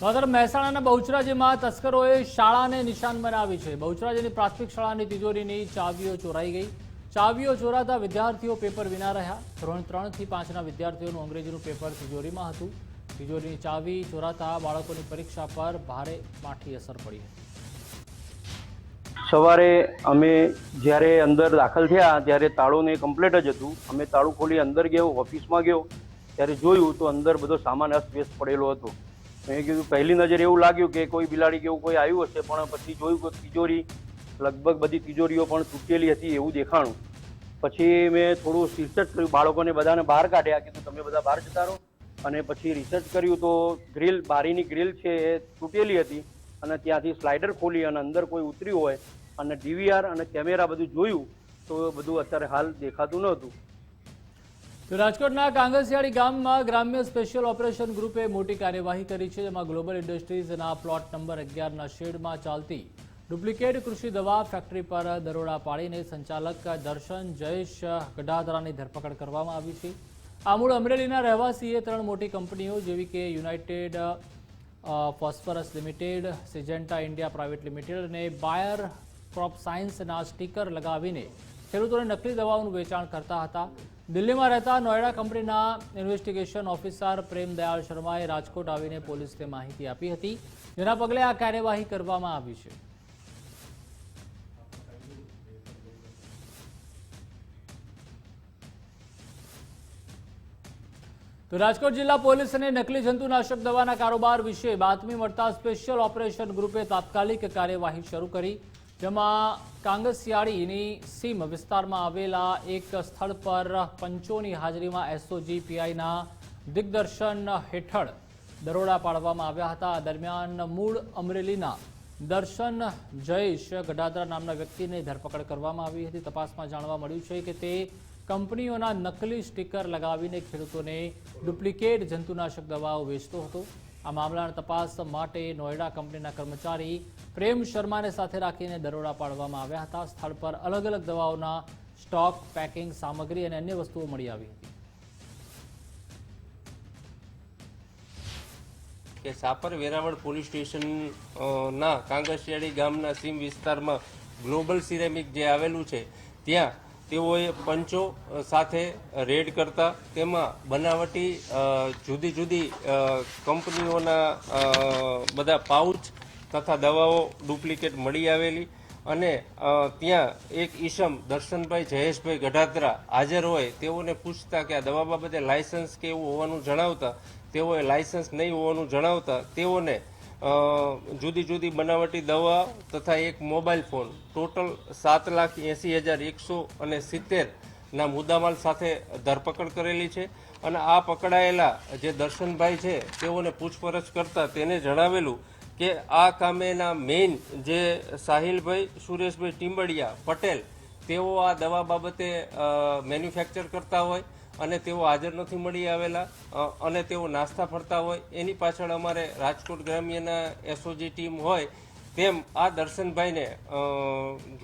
Speaker 17: મહેસાણાના બહુચરાજીમાં તસ્કરોએ શાળાને નિશાન બનાવી છે. બહુચરાજીની પ્રાથમિક શાળાની તિજોરીની ચાવીઓ ચોરાઈ ગઈ. ચાવીઓ ચોરાતા વિદ્યાર્થીઓ પેપર વિના રહ્યા. ધોરણ 3 થી 5ના વિદ્યાર્થીઓનું અંગ્રેજીનું પેપર તિજોરીમાં હતું. તિજોરીની ચાવી ચોરાતા બાળકોની પરીક્ષા પર ભારે માઠી અસર પડી હતી.
Speaker 25: સવારે અમે જ્યારે અંદર દાખલ થયા ત્યારે તાળું કમ્પ્લીટ જ હતું. અમે તાળું ખોલી અંદર ગયો, ઓફિસમાં ગયો ત્યારે જોયું તો અંદર બધો સામાન અસ્તવ્યસ્ત પડેલો હતો. મેં કીધું પહેલી નજરે એવું લાગ્યું કે કોઈ બિલાડી કેવું કોઈ આવ્યું હશે, પણ પછી જોયું કે તિજોરી લગભગ બધી તિજોરીઓ પણ તૂટેલી હતી એવું દેખાણું. પછી મેં થોડું રિસર્ચ કર્યું, બાળકોને બધાને બહાર કાઢ્યા, કીધું તમે બધા બહાર જતા રહો. અને પછી રિસર્ચ કર્યું તો ગ્રીલ, બારીની ગ્રીલ છે એ તૂટેલી હતી અને ત્યાંથી સ્લાઇડર ખોલી અને અંદર કોઈ ઉતર્યું હોય અને ડીવીઆર અને કેમેરા બધું જોયું તો બધું અત્યારે હાલ દેખાતું નહોતું.
Speaker 17: તો રાજકોટના કાંગસિયાળી ગામમાં ગ્રામ્ય સ્પેશિયલ ઓપરેશન ગ્રુપે મોટી કાર્યવાહી કરી છે. જેમાં ગ્લોબલ ઇન્ડસ્ટ્રીઝના પ્લોટ નંબર 11ના શેડમાં ચાલતી ડુપ્લિકેટ કૃષિ દવા ફેક્ટરી પર દરોડા પાડીને સંચાલક દર્શન જયેશ ગઢાધરાની ધરપકડ કરવામાં આવી છે. આ મૂળ અમરેલીના રહેવાસીએ 3 મોટી કંપનીઓ જેવી કે United Phosphorus Limited, Syngenta India Private Limited અને બાયર ક્રોપ સાયન્સના સ્ટીકર લગાવીને ખેડૂતોને નકલી દવાઓનું વેચાણ કરતા હતા. દિલ્હીમાં રહેતા નોએડા કંપનીના ઇન્વેસ્ટિગેશન ઓફિસર પ્રેમ દયાળ શર્માએ રાજકોટ આવીને પોલીસને માહિતી આપી હતી, જેના પગલે આ કાર્યવાહી કરવામાં આવી છે. તો રાજકોટ જિલ્લા પોલીસને નકલી જંતુનાશક દવાના કારોબાર વિશે બાતમી મળતા સ્પેશિયલ ઓપરેશન ગ્રુપે તાત્કાલિક કાર્યવાહી શરૂ કરી, જેમાં કાંગસિયાળીની સીમ વિસ્તારમાં આવેલા એક સ્થળ પર પંચોની હાજરીમાં એસઓજી પીઆઈના દિગ્દર્શન હેઠળ દરોડા પાડવામાં આવ્યા હતા. આ દરમિયાન મૂળ અમરેલીના દર્શન જયેશ ગઢાદરા નામના વ્યક્તિની ધરપકડ કરવામાં આવી હતી. તપાસમાં જાણવા મળ્યું છે કે તે કંપનીઓના નકલી સ્ટીકર લગાવીને ખેડૂતોને ડુપ્લિકેટ જંતુનાશક દવાઓ વેચતો હતો. આ મામલાની તપાસ માટે નોએડા કંપનીના કર્મચારી પ્રેમ શર્માને સાથે રાખીને દરોડા પાડવામાં આવ્યા હતા. સ્થળ પર અલગ અલગ દવાઓના સ્ટોક, પેકિંગ સામગ્રી અને અન્ય વસ્તુઓ મળી આવી હતી.
Speaker 3: કે સાપર વેરાવળ પોલીસ સ્ટેશન ના કાંગસિયાળી ગામના સીમ વિસ્તારમાં ગ્લોબલ સિરેમિક જે આવેલું છે ત્યાં તેઓએ પંચો સાથે રેડ કરતા તેમાં બનાવટી જુદી જુદી કંપનીઓના બધા પાઉચ તથા દવાઓ ડુપ્લિકેટ મળી આવેલી અને ત્યાં એક ઈસમ દર્શનભાઈ જયેશભાઈ ગઢાદરા હાજર હોય તેઓને પૂછતા કે આ દવા બાબતે લાયસન્સ કે એવું હોવાનું જણાવતા તેઓએ લાયસન્સ નહીં હોવાનું જણાવતા તેઓને જુદી જુદી બનાવટી દવા તથા એક મોબાઈલ ફોન ટોટલ 7,80,170 ના મુદ્દામાલ સાથે ધરપકડ કરેલી છે. અને આ પકડાયેલા જે દર્શનભાઈ છે તેઓને પૂછપરછ કરતા તેને જણાવેલું કે આ કામેના મેઇન જે સાહિલભાઈ સુરેશભાઈ ટીમ્બડિયા પટેલ તેઓ આ દવા બાબતે મેન્યુફેક્ચર કરતા હોય અને તેઓ હાજર નથી મળી આવેલા અને તેઓ નાસ્તા ફરતા હોય. એની પાછળ અમારે રાજકોટ ગ્રામ્યના એસઓજી ટીમ હોય તેમ આ દર્શનભાઈને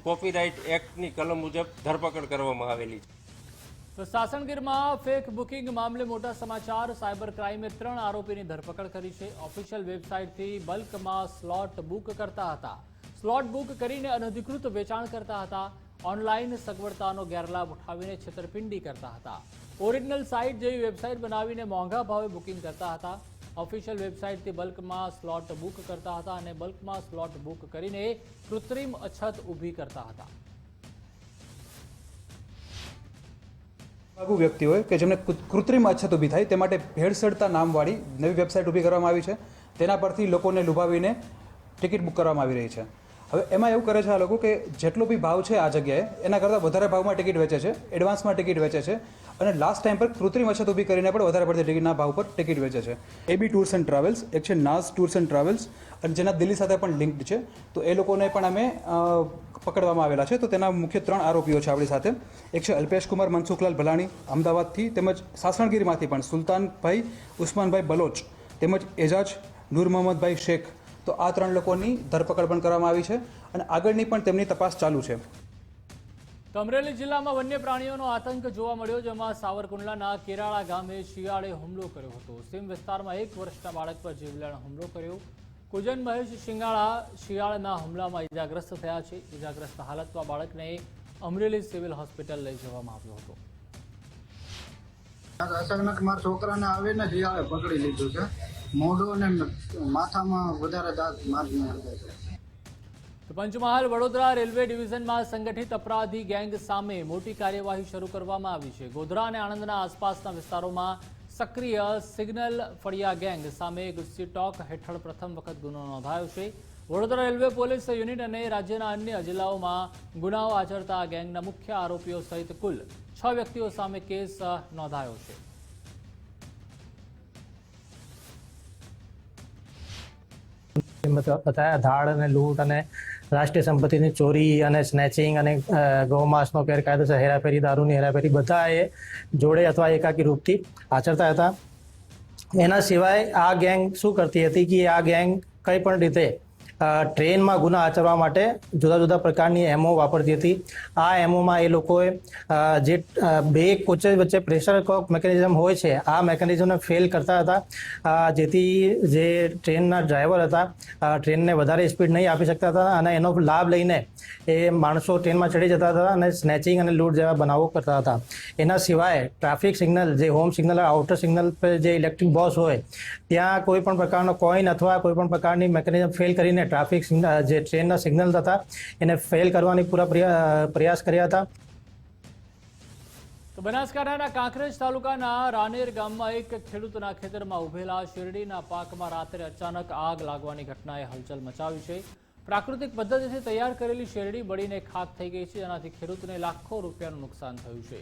Speaker 3: કોપીરાઇટ એક્ટની કલમ મુજબ ધરપકડ કરવામાં આવેલી છે.
Speaker 17: તો સાસણગીરમાં ફેક બુકિંગ મામલે મોટા સમાચાર. સાયબર ક્રાઇમે 3 આરોપીની ધરપકડ કરી છે. ઓફિશિયલ વેબસાઇટથી બલ્કમાં સ્લોટ બુક કરતા હતા, સ્લોટ બુક કરીને અનધિકૃત વેચાણ કરતા હતા, ઓનલાઈન સગવડતાનો ગેરલાભ ઉઠાવીને છેતરપિંડી કરતા હતા, ઓરિજિનલ સાઇટ જેવી વેબસાઇટ બનાવીને મોંઘા ભાવે બુકિંગ કરતા હતા, ઓફિશિયલ વેબસાઇટથી બલ્કમાં સ્લોટ બુક કરતા હતા અને બલ્કમાં સ્લોટ બુક કરીને કૃત્રિમ અછત ઊભી કરતા હતા.
Speaker 4: વ્યક્તિ હોય કે જેમને કૃત્રિમ અછત ઊભી થાય તે માટે ભેળસેળતા નામવાળી નવી વેબસાઇટ ઊભી કરવામાં આવી છે. તેના પરથી લોકોને લુભાવીને ટિકિટ બુક કરવામાં આવી રહી છે. હવે એમાં એવું કરે છે આ લોકો કે જેટલો બી ભાવ છે આ જગ્યાએ એના કરતાં વધારે ભાવમાં ટિકિટ વેચે છે, એડવાન્સમાં ટિકિટ વેચે છે અને લાસ્ટ ટાઈમ પર કૃત્રિમ અછત ઊભી કરીને પણ વધારે પડતી ટિકિટના ભાવ પર ટિકિટ વેચે છે. એબી ટૂર્સ એન્ડ ટ્રાવેલ્સ, એક છે નાઝ ટૂર્સ એન્ડ ટ્રાવેલ્સ અને જેના દિલ્હી સાથે પણ લિંક્ડ છે. તો એ લોકોને પણ અમે પકડવામાં આવેલા છે. તો તેના મુખ્ય 3 આરોપીઓ છે આપણી સાથે. એક છે અલ્પેશ કુમાર મનસુખલાલ ભલાણી અમદાવાદથી, તેમજ સાસણગીરમાંથી પણ સુલતાનભાઈ ઉસ્માનભાઈ બલોચ તેમજ એજાજ નૂર મોહમ્મદભાઈ શેખ. તો આ 3 લોકોની ધરપકડ પણ કરવામાં આવી છે અને આગળની પણ તેમની તપાસ ચાલુ છે.
Speaker 17: અમરેલી જિલ્લામાં વન્ય પ્રાણીઓનો આતંક જોવા મળ્યો, જેમાં સાવરકુંડલાના કેરાળા ગામે શિયાળે હુમલો કર્યો હતો. સીમ વિસ્તારમાં 1 વર્ષના બાળક પર જીવલેણ હુમલો કર્યો. કુજન મહેશ શિયાળના હુમલામાં ઇજાગ્રસ્ત થયા છે. ઇજાગ્રસ્ત હાલતમાં બાળકને અમરેલી સિવિલ હોસ્પિટલ લઈ જવામાં આવ્યો હતો.
Speaker 5: અચાનક મારા છોકરાને આવીને શિયાળે પકડી લીધું છે. મોઢું અને માથામાં વધારે દાગ મારી છે.
Speaker 17: તો પંચમહાલ વડોદરા રેલવે ડિવિઝનમાં સંગઠિત અપરાધી ગેંગ સામે મોટી કાર્યવાહી શરૂ કરવામાં આવી છે. ગોધરા અને આણંદના આસપાસના વિસ્તારોમાં સક્રિય સિગ્નલ ફળિયા ગેંગ સામે ગુસ્સી ટોક હેઠળ પ્રથમ વખત ગુનો નોંધાયો છે. વડોદરા રેલવે પોલીસ યુનિટ અને રાજ્યના અન્ય જિલ્લાઓમાં ગુનાઓ આચરતા આ ગેંગના મુખ્ય આરોપીઓ સહિત કુલ 6 વ્યક્તિઓ સામે કેસ નોંધાયો છે.
Speaker 7: बताया धाड़ અને લૂંટ અને રાષ્ટ્રીય સંપત્તિની ચોરી અને સ્નેચિંગ અને ગૌમાંસનો ગેરકાયદેસર હેરાફેરી, દારૂની હેરાફેરી બધા એ જોડે અથવા એકાકી રૂપથી આચરતા હતા. એના સિવાય આ ગેંગ શું કરતી હતી કે આ ગેંગ કંઈ પણ રીતે ટ્રેનમાં ગુના આચરવા માટે જુદા જુદા પ્રકારની એમઓ વાપરતી હતી. આ એમઓમાં એ લોકોએ જે બે કોચ વચ્ચે પ્રેશર કોક મિકેનિઝમ હોય છે, આ મિકેનિઝમને ફેલ કરતા હતા, જેથી જે ટ્રેનના ડ્રાઈવર હતા ટ્રેનને વધારે સ્પીડ નહીં આપી શકતા હતા અને એનો લાભ લઈને એ માણસો ટ્રેનમાં ચડી જતા હતા અને સ્નેચિંગ અને લૂંટ જેવા બનાવો કરતા હતા. એના સિવાય ટ્રાફિક સિગ્નલ, જે હોમ સિગ્નલ, આઉટર સિગ્નલ પર જે ઇલેક્ટ્રિક બોક્સ હોય ત્યાં કોઈ પણ પ્રકારનો કોઈન અથવા કોઈ પણ પ્રકારની મિકેનિઝમ ફેલ કરીને ટ્રાફિક જે ટ્રેનના સિગ્નલ હતા એને ફેલ કરવાની પૂરા પ્રયાસ કર્યા હતા.
Speaker 17: તો બનાસકાંઠાના કાંકરેજ તાલુકાના રાનેર ગામમાં એક ખેડૂતના ખેતરમાં ઉભેલા શેરડીના પાકમાં રાત્રે અચાનક આગ લાગવાની ઘટનાએ હલચલ મચાવી છે. પ્રાકૃતિક પદ્ધતિથી તૈયાર કરેલી શેરડી બળીને ખાક થઈ ગઈ છે, જેનાથી ખેડૂતને લાખો રૂપિયાનું નુકસાન થયું છે.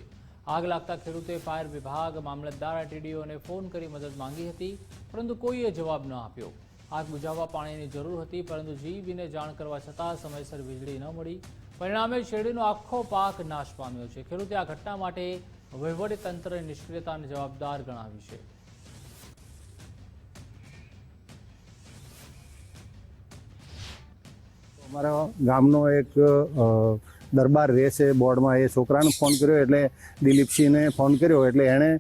Speaker 17: આગ લાગતા ખેડૂતે ફાયર વિભાગ, મામલતદાર, ટીડીઓને ફોન કરી મદદ માંગી હતી, પરંતુ કોઈએ જવાબ ન આપ્યો. આગ બુઝાવવા પાણીની જરૂર હતી, પરંતુ જીબીને જાણ કરવા છતાં સમયસર વીજળી ન મળી. પરિણામે શેરડીનો આખો પાક નાશ પામ્યો છે. ખેડૂતે આ ઘટના માટે વહીવટીતંત્રની નિષ્ક્રિયતાને જવાબદાર ગણાવી છે.
Speaker 8: અમારા ગામનો એક દરબાર રહે છે બોર્ડમાં, એ છોકરાને ફોન કર્યો એટલે દિલીપસિંહને ફોન કર્યો એટલે એણે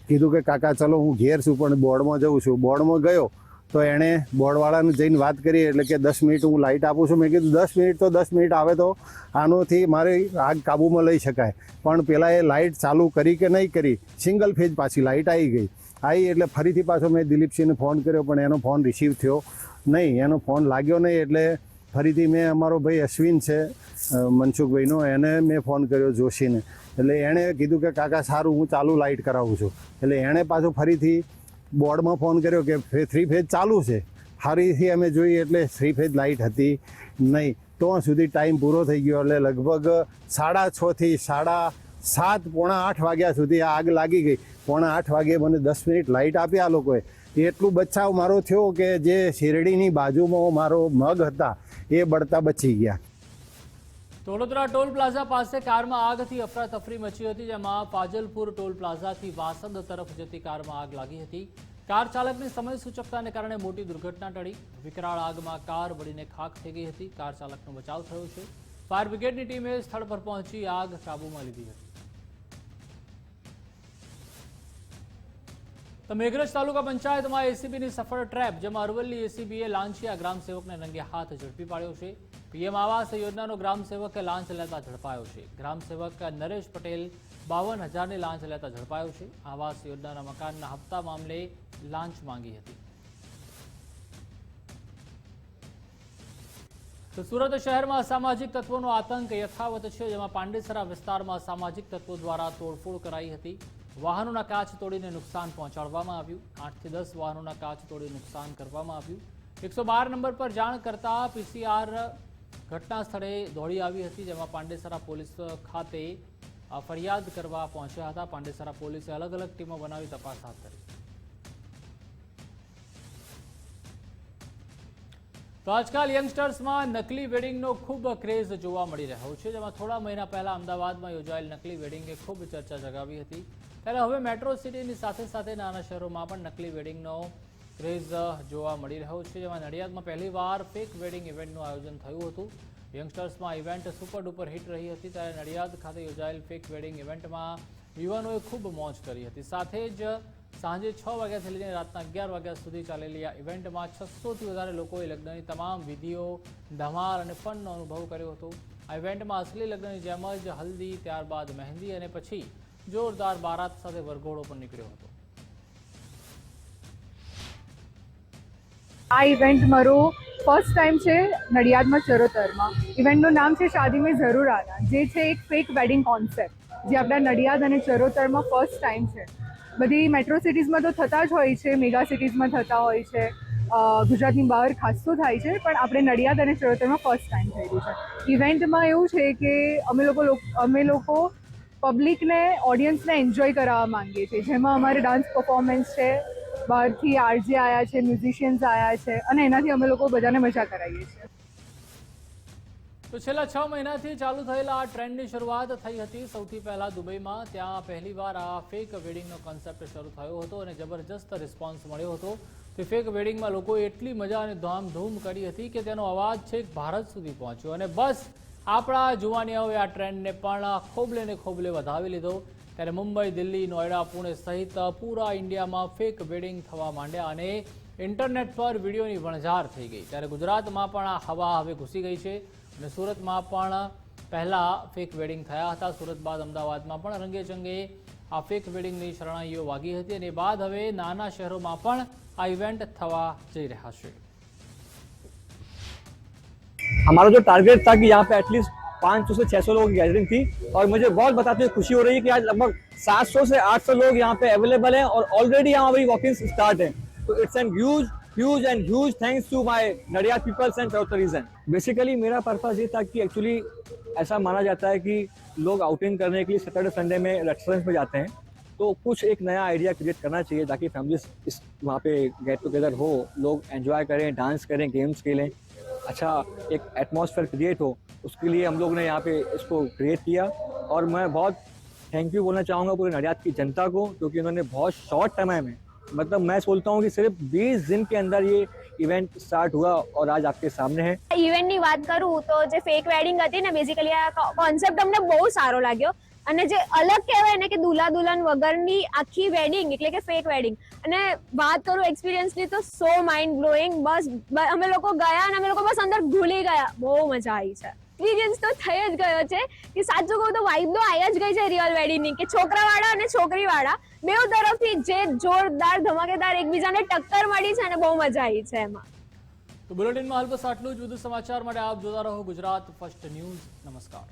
Speaker 8: કીધું કે કાકા ચલો હું ઘેર છું પણ બોર્ડમાં જઉં છું. બોર્ડમાં ગયો તો એણે બોર્ડવાળાને જઈને વાત કરી એટલે કે 10 મિનિટ હું લાઇટ આપું છું. મેં કીધું 10 મિનિટ તો 10 મિનિટ આવે તો આનોથી મારી આગ કાબૂમાં લઈ શકાય, પણ પેલા એ લાઇટ ચાલુ કરી કે નહીં કરી, સિંગલ ફેજ પાછી લાઇટ આવી ગઈ. એટલે ફરીથી પાછો મેં દિલીપસિંહને ફોન કર્યો પણ એનો ફોન રિસીવ થયો નહીં, એનો ફોન લાગ્યો નહીં. એટલે ફરીથી મેં અમારો ભાઈ અશ્વિન છે મનસુખભાઈનો, એને મેં ફોન કર્યો જોશીને. એટલે એણે કીધું કે કાકા સારું હું ચાલુ લાઇટ કરાવું છું. એટલે એણે પાછો ફરીથી બોર્ડમાં ફોન કર્યો કે 3 ફેજ ચાલુ છે. ફરીથી અમે જોઈએ એટલે 3 ફેજ લાઇટ હતી નહીં. તો સુધી ટાઈમ પૂરો થઈ ગયો. એટલે લગભગ 6:30 થી 7:30 પોણા 8 વાગ્યા સુધી આગ લાગી ગઈ. પોણા 8 વાગે મને 10 મિનિટ લાઇટ આપી આ લોકોએ. એટલું બચાવ મારો થયો કે જે શેરડીની બાજુમાં મારો મગ હતા એ બળતા બચી ગયા.
Speaker 17: વડોદરા ટોલ પ્લાઝા પાસે કારમાં આગથી અફરાતફરી મચી હતી, જેમાં ફાજલપુર ટોલ પ્લાઝાથી વાસદ તરફ જતી કારમાં આગ લાગી હતી. કાર ચાલકની સમય સૂચકતાને કારણે મોટી દુર્ઘટના ટળી. વિકરાળ આગમાં કાર બળીને ખાક થઈ ગઈ હતી. કાર ચાલકનો બચાવ થયો છે. ફાયર બ્રિગેડની ટીમે સ્થળ પર પહોંચી આગ કાબૂમાં લીધી હતી. તો મેઘરજ તાલુકા પંચાયતમાં એસીબીની સફળ ટ્રેપ, જેમાં અરવલ્લી એસીબીએ લાંચિયા ગ્રામસેવકને રંગે હાથ ઝડપી પાડ્યો છે. પીએમ આવાસ યોજનાનો ગ્રામસેવકે લાંચ લેતા ઝડપાયો છે. ગ્રામસેવક નરેશ પટેલ 52,000ની લાંચ લેતા ઝડપાયો છે. આવાસ યોજનાના મકાનના હપ્તા મામલે લાંચ માંગી હતી. તો સુરત શહેરમાં અસામાજિક તત્વોનો આતંક યથાવત છે, જેમાં પાંડેસરા વિસ્તારમાં અસામાજિક તત્વો દ્વારા તોડફોડ કરાઈ હતી. વાહનોના કાચ તોડીને નુકસાન પહોંચાડવામાં આવ્યું. 8 થી 10 વાહનોના કાચ તોડી નુકસાન કરવામાં આવ્યું. 112 નંબર પર જાણ કરતા પીસીઆર ઘટના સ્થળે દોડી આવી હતી, જેમાં પાંડેસરા પોલીસ ખાતે ફરિયાદ કરવા પહોંચ્યા હતા. પાંડેસરા પોલીસે અલગ અલગ ટીમો બનાવી તપાસ હાથ ધરી. તો આજકાલ યંગસ્ટર્સમાં નકલી વેડિંગનો ખૂબ ક્રેઝ જોવા મળી રહ્યો છે, જેમાં થોડા મહિના પહેલા અમદાવાદમાં યોજાયેલ નકલી વેડિંગે ખૂબ ચર્ચા જગાવી હતી. ત્યારે હવે મેટ્રો સિટીની સાથે સાથે નાના શહેરોમાં પણ નકલી વેડિંગનો ક્રેઝ જોવા મળી રહ્યો છે, જેમાં નડિયાદમાં પહેલીવાર ફેક વેડિંગ ઇવેન્ટનું આયોજન થયું હતું. યંગસ્ટર્સમાં ઇવેન્ટ સુપર ડુપર હિટ રહી હતી. ત્યારે નડિયાદ ખાતે યોજાયેલ ફેક વેડિંગ ઇવેન્ટમાં યુવાનોએ ખૂબ મોજ કરી હતી. સાથે જ સાંજે 6 વાગ્યાથી લઈને રાતના 11 વાગ્યા સુધી ચાલેલી આ ઇવેન્ટમાં 600થી વધારે લોકોએ લગ્નની તમામ વિધિઓ, ધમાલ અને ફનનો અનુભવ કર્યો હતો. આ ઇવેન્ટમાં અસલી લગ્નની જેમ જ હલ્દી, ત્યારબાદ મહેંદી અને પછી જોરદાર બારાત સાથે વરઘોડો પણ નીકળ્યો હતો.
Speaker 9: આ ઇવેન્ટ મારો ફર્સ્ટ ટાઈમ છે નડિયાદમાં ચરોતરમાં. ઇવેન્ટનું નામ છે શાદી મેં જરૂર આના, જે છે એક ફેક વેડિંગ કોન્સેપ્ટ, જે આપણા નડિયાદ અને ચરોતરમાં ફર્સ્ટ ટાઈમ છે. બધી મેટ્રો સિટીઝમાં તો થતા જ હોય છે, મેગા સિટીઝમાં થતા હોય છે, ગુજરાતની બહાર ખાસું થાય છે, પણ આપણે નડિયાદ અને ચરોતરમાં ફર્સ્ટ ટાઈમ થયેલું છે. ઇવેન્ટમાં એવું છે કે અમે લોકો પબ્લિકને, ઓડિયન્સને એન્જોય કરાવવા માંગીએ છીએ, જેમાં અમારે ડાન્સ પરફોર્મન્સ છે, બહારથી આરજે આવ્યા છે, મ્યુઝિશિયન્સ આવ્યા છે, અને એનાથી અમે લોકો બધાને મજા કરાવીએ છીએ.
Speaker 17: તો છેલ્લા 6 મહિનાથી ચાલુ થયેલા આ ટ્રેન્ડની શરૂઆત થઈ હતી સૌથી પહેલા દુબઈમાં. ત્યાં પહેલીવાર આ ફેક વેડિંગનો કોન્સેપ્ટ શરૂ થયો હતો અને જબરજસ્ત રિસ્પોન્સ મળ્યો હતો. તે ફેક વેડિંગમાં લોકોએ એટલી મજા અને ધામધૂમ કરી હતી કે તેનો અવાજ છેક ભારત સુધી પહોંચ્યો અને બસ આપણા જુવાનિયાઓએ આ ટ્રેન્ડને પણ ખોબલે ને ખોબલે વધાવી લીધો। ત્યારે મુંબઈ, દિલ્હી, નોઈડા, પુણે સહિત પૂરા ઇન્ડિયામાં ફેક વેડિંગ થવા માંડ્યા અને ઇન્ટરનેટ પર વિડીયોની વણઝાર થઈ ગઈ। ત્યારે ગુજરાતમાં પણ આ હવા હવે ઘૂસી ગઈ છે અને સુરતમાં પણ પહેલાં ફેક વેડિંગ થયા હતા। સુરત બાદ અમદાવાદમાં પણ રંગેચંગે આ ફેક વેડિંગની શરણાઈઓ વાગી હતી અને બાદ હવે નાના શહેરોમાં પણ આ ઇવેન્ટ થવા જઈ રહ્યા છે।
Speaker 11: हमारा जो टारगेट था कि यहाँ पे एटलीस्ट 500 से 600 लोगों की गैदरिंग थी और मुझे बहुत बताते हुए खुशी हो रही है कि आज लगभग 700 से 800 लोग यहाँ पे अवेलेबल हैं और ऑलरेडी यहाँ पर वॉकिंग स्टार्ट है। तो it's an huge thanks to my Nadiad peoples and Charotar region. Basically मेरा पर्पस ये था कि एक्चुअली ऐसा माना जाता है कि लोग आउटिंग करने के लिए सैटरडे संडे में रेस्टोरेंट में जाते हैं, तो कुछ एक नया आइडिया क्रिएट करना चाहिए ताकि फैमिलीज वहाँ पे गेट टुगेदर हो, लोग एंजॉय करें, डांस करें, गेम्स खेलें, अच्छा एक एटमॉस्फेयर क्रिएट हो। उसके लिए हम लोग ने यहाँ पे इसको क्रिएट किया और मैं बहुत थैंक यू बोलना चाहूँगा पूरे नडियाद की जनता को, क्योंकि उन्होंने बहुत शॉर्ट समय में, मतलब मैं बोलता हूँ कि सिर्फ 20 दिन के अंदर ये इवेंट स्टार्ट हुआ और आज आपके सामने है।
Speaker 12: ઇવેન્ટની વાત કરું તો જે ફેક વેડિંગ હતી ને, બેઝિકલી આ કોન્સેપ્ટ અમને બહુ સારો લાગ્યો અને જે અલગ કહેવાય ને કે દુલ્હા દુલ્હન વગરની આખી વેડિંગ એટલે કે ફેક વેડિંગ, અને વાત કરું એક્સપિરિયન્સની તો સો માઇન્ડ બ્લોઈંગ। બસ અમે લોકો ગયા અને અમે લોકો બસ અંદર ભૂલી ગયા, બહુ મજા આવી છે। એક્સપિરિયન્સ તો થઈ જ ગયો છે કે સાચું કહું તો વાઇબ તો આવી જ ગઈ છે રિયલ વેડિંગની, કે છોકરાવાળા અને છોકરીવાળા બેઉ તરફથી જે જોરદાર ધમાકેદાર એકબીજાને ટક્કર મળી છે અને બહુ મજા આવી છે એમાં।
Speaker 17: તો બુલેટિનમાં હાલ બસ આટલું જ। વધુ સમાચાર માટે આપ જોતા રહો ગુજરાત ફર્સ્ટ ન્યૂઝ। નમસ્કાર।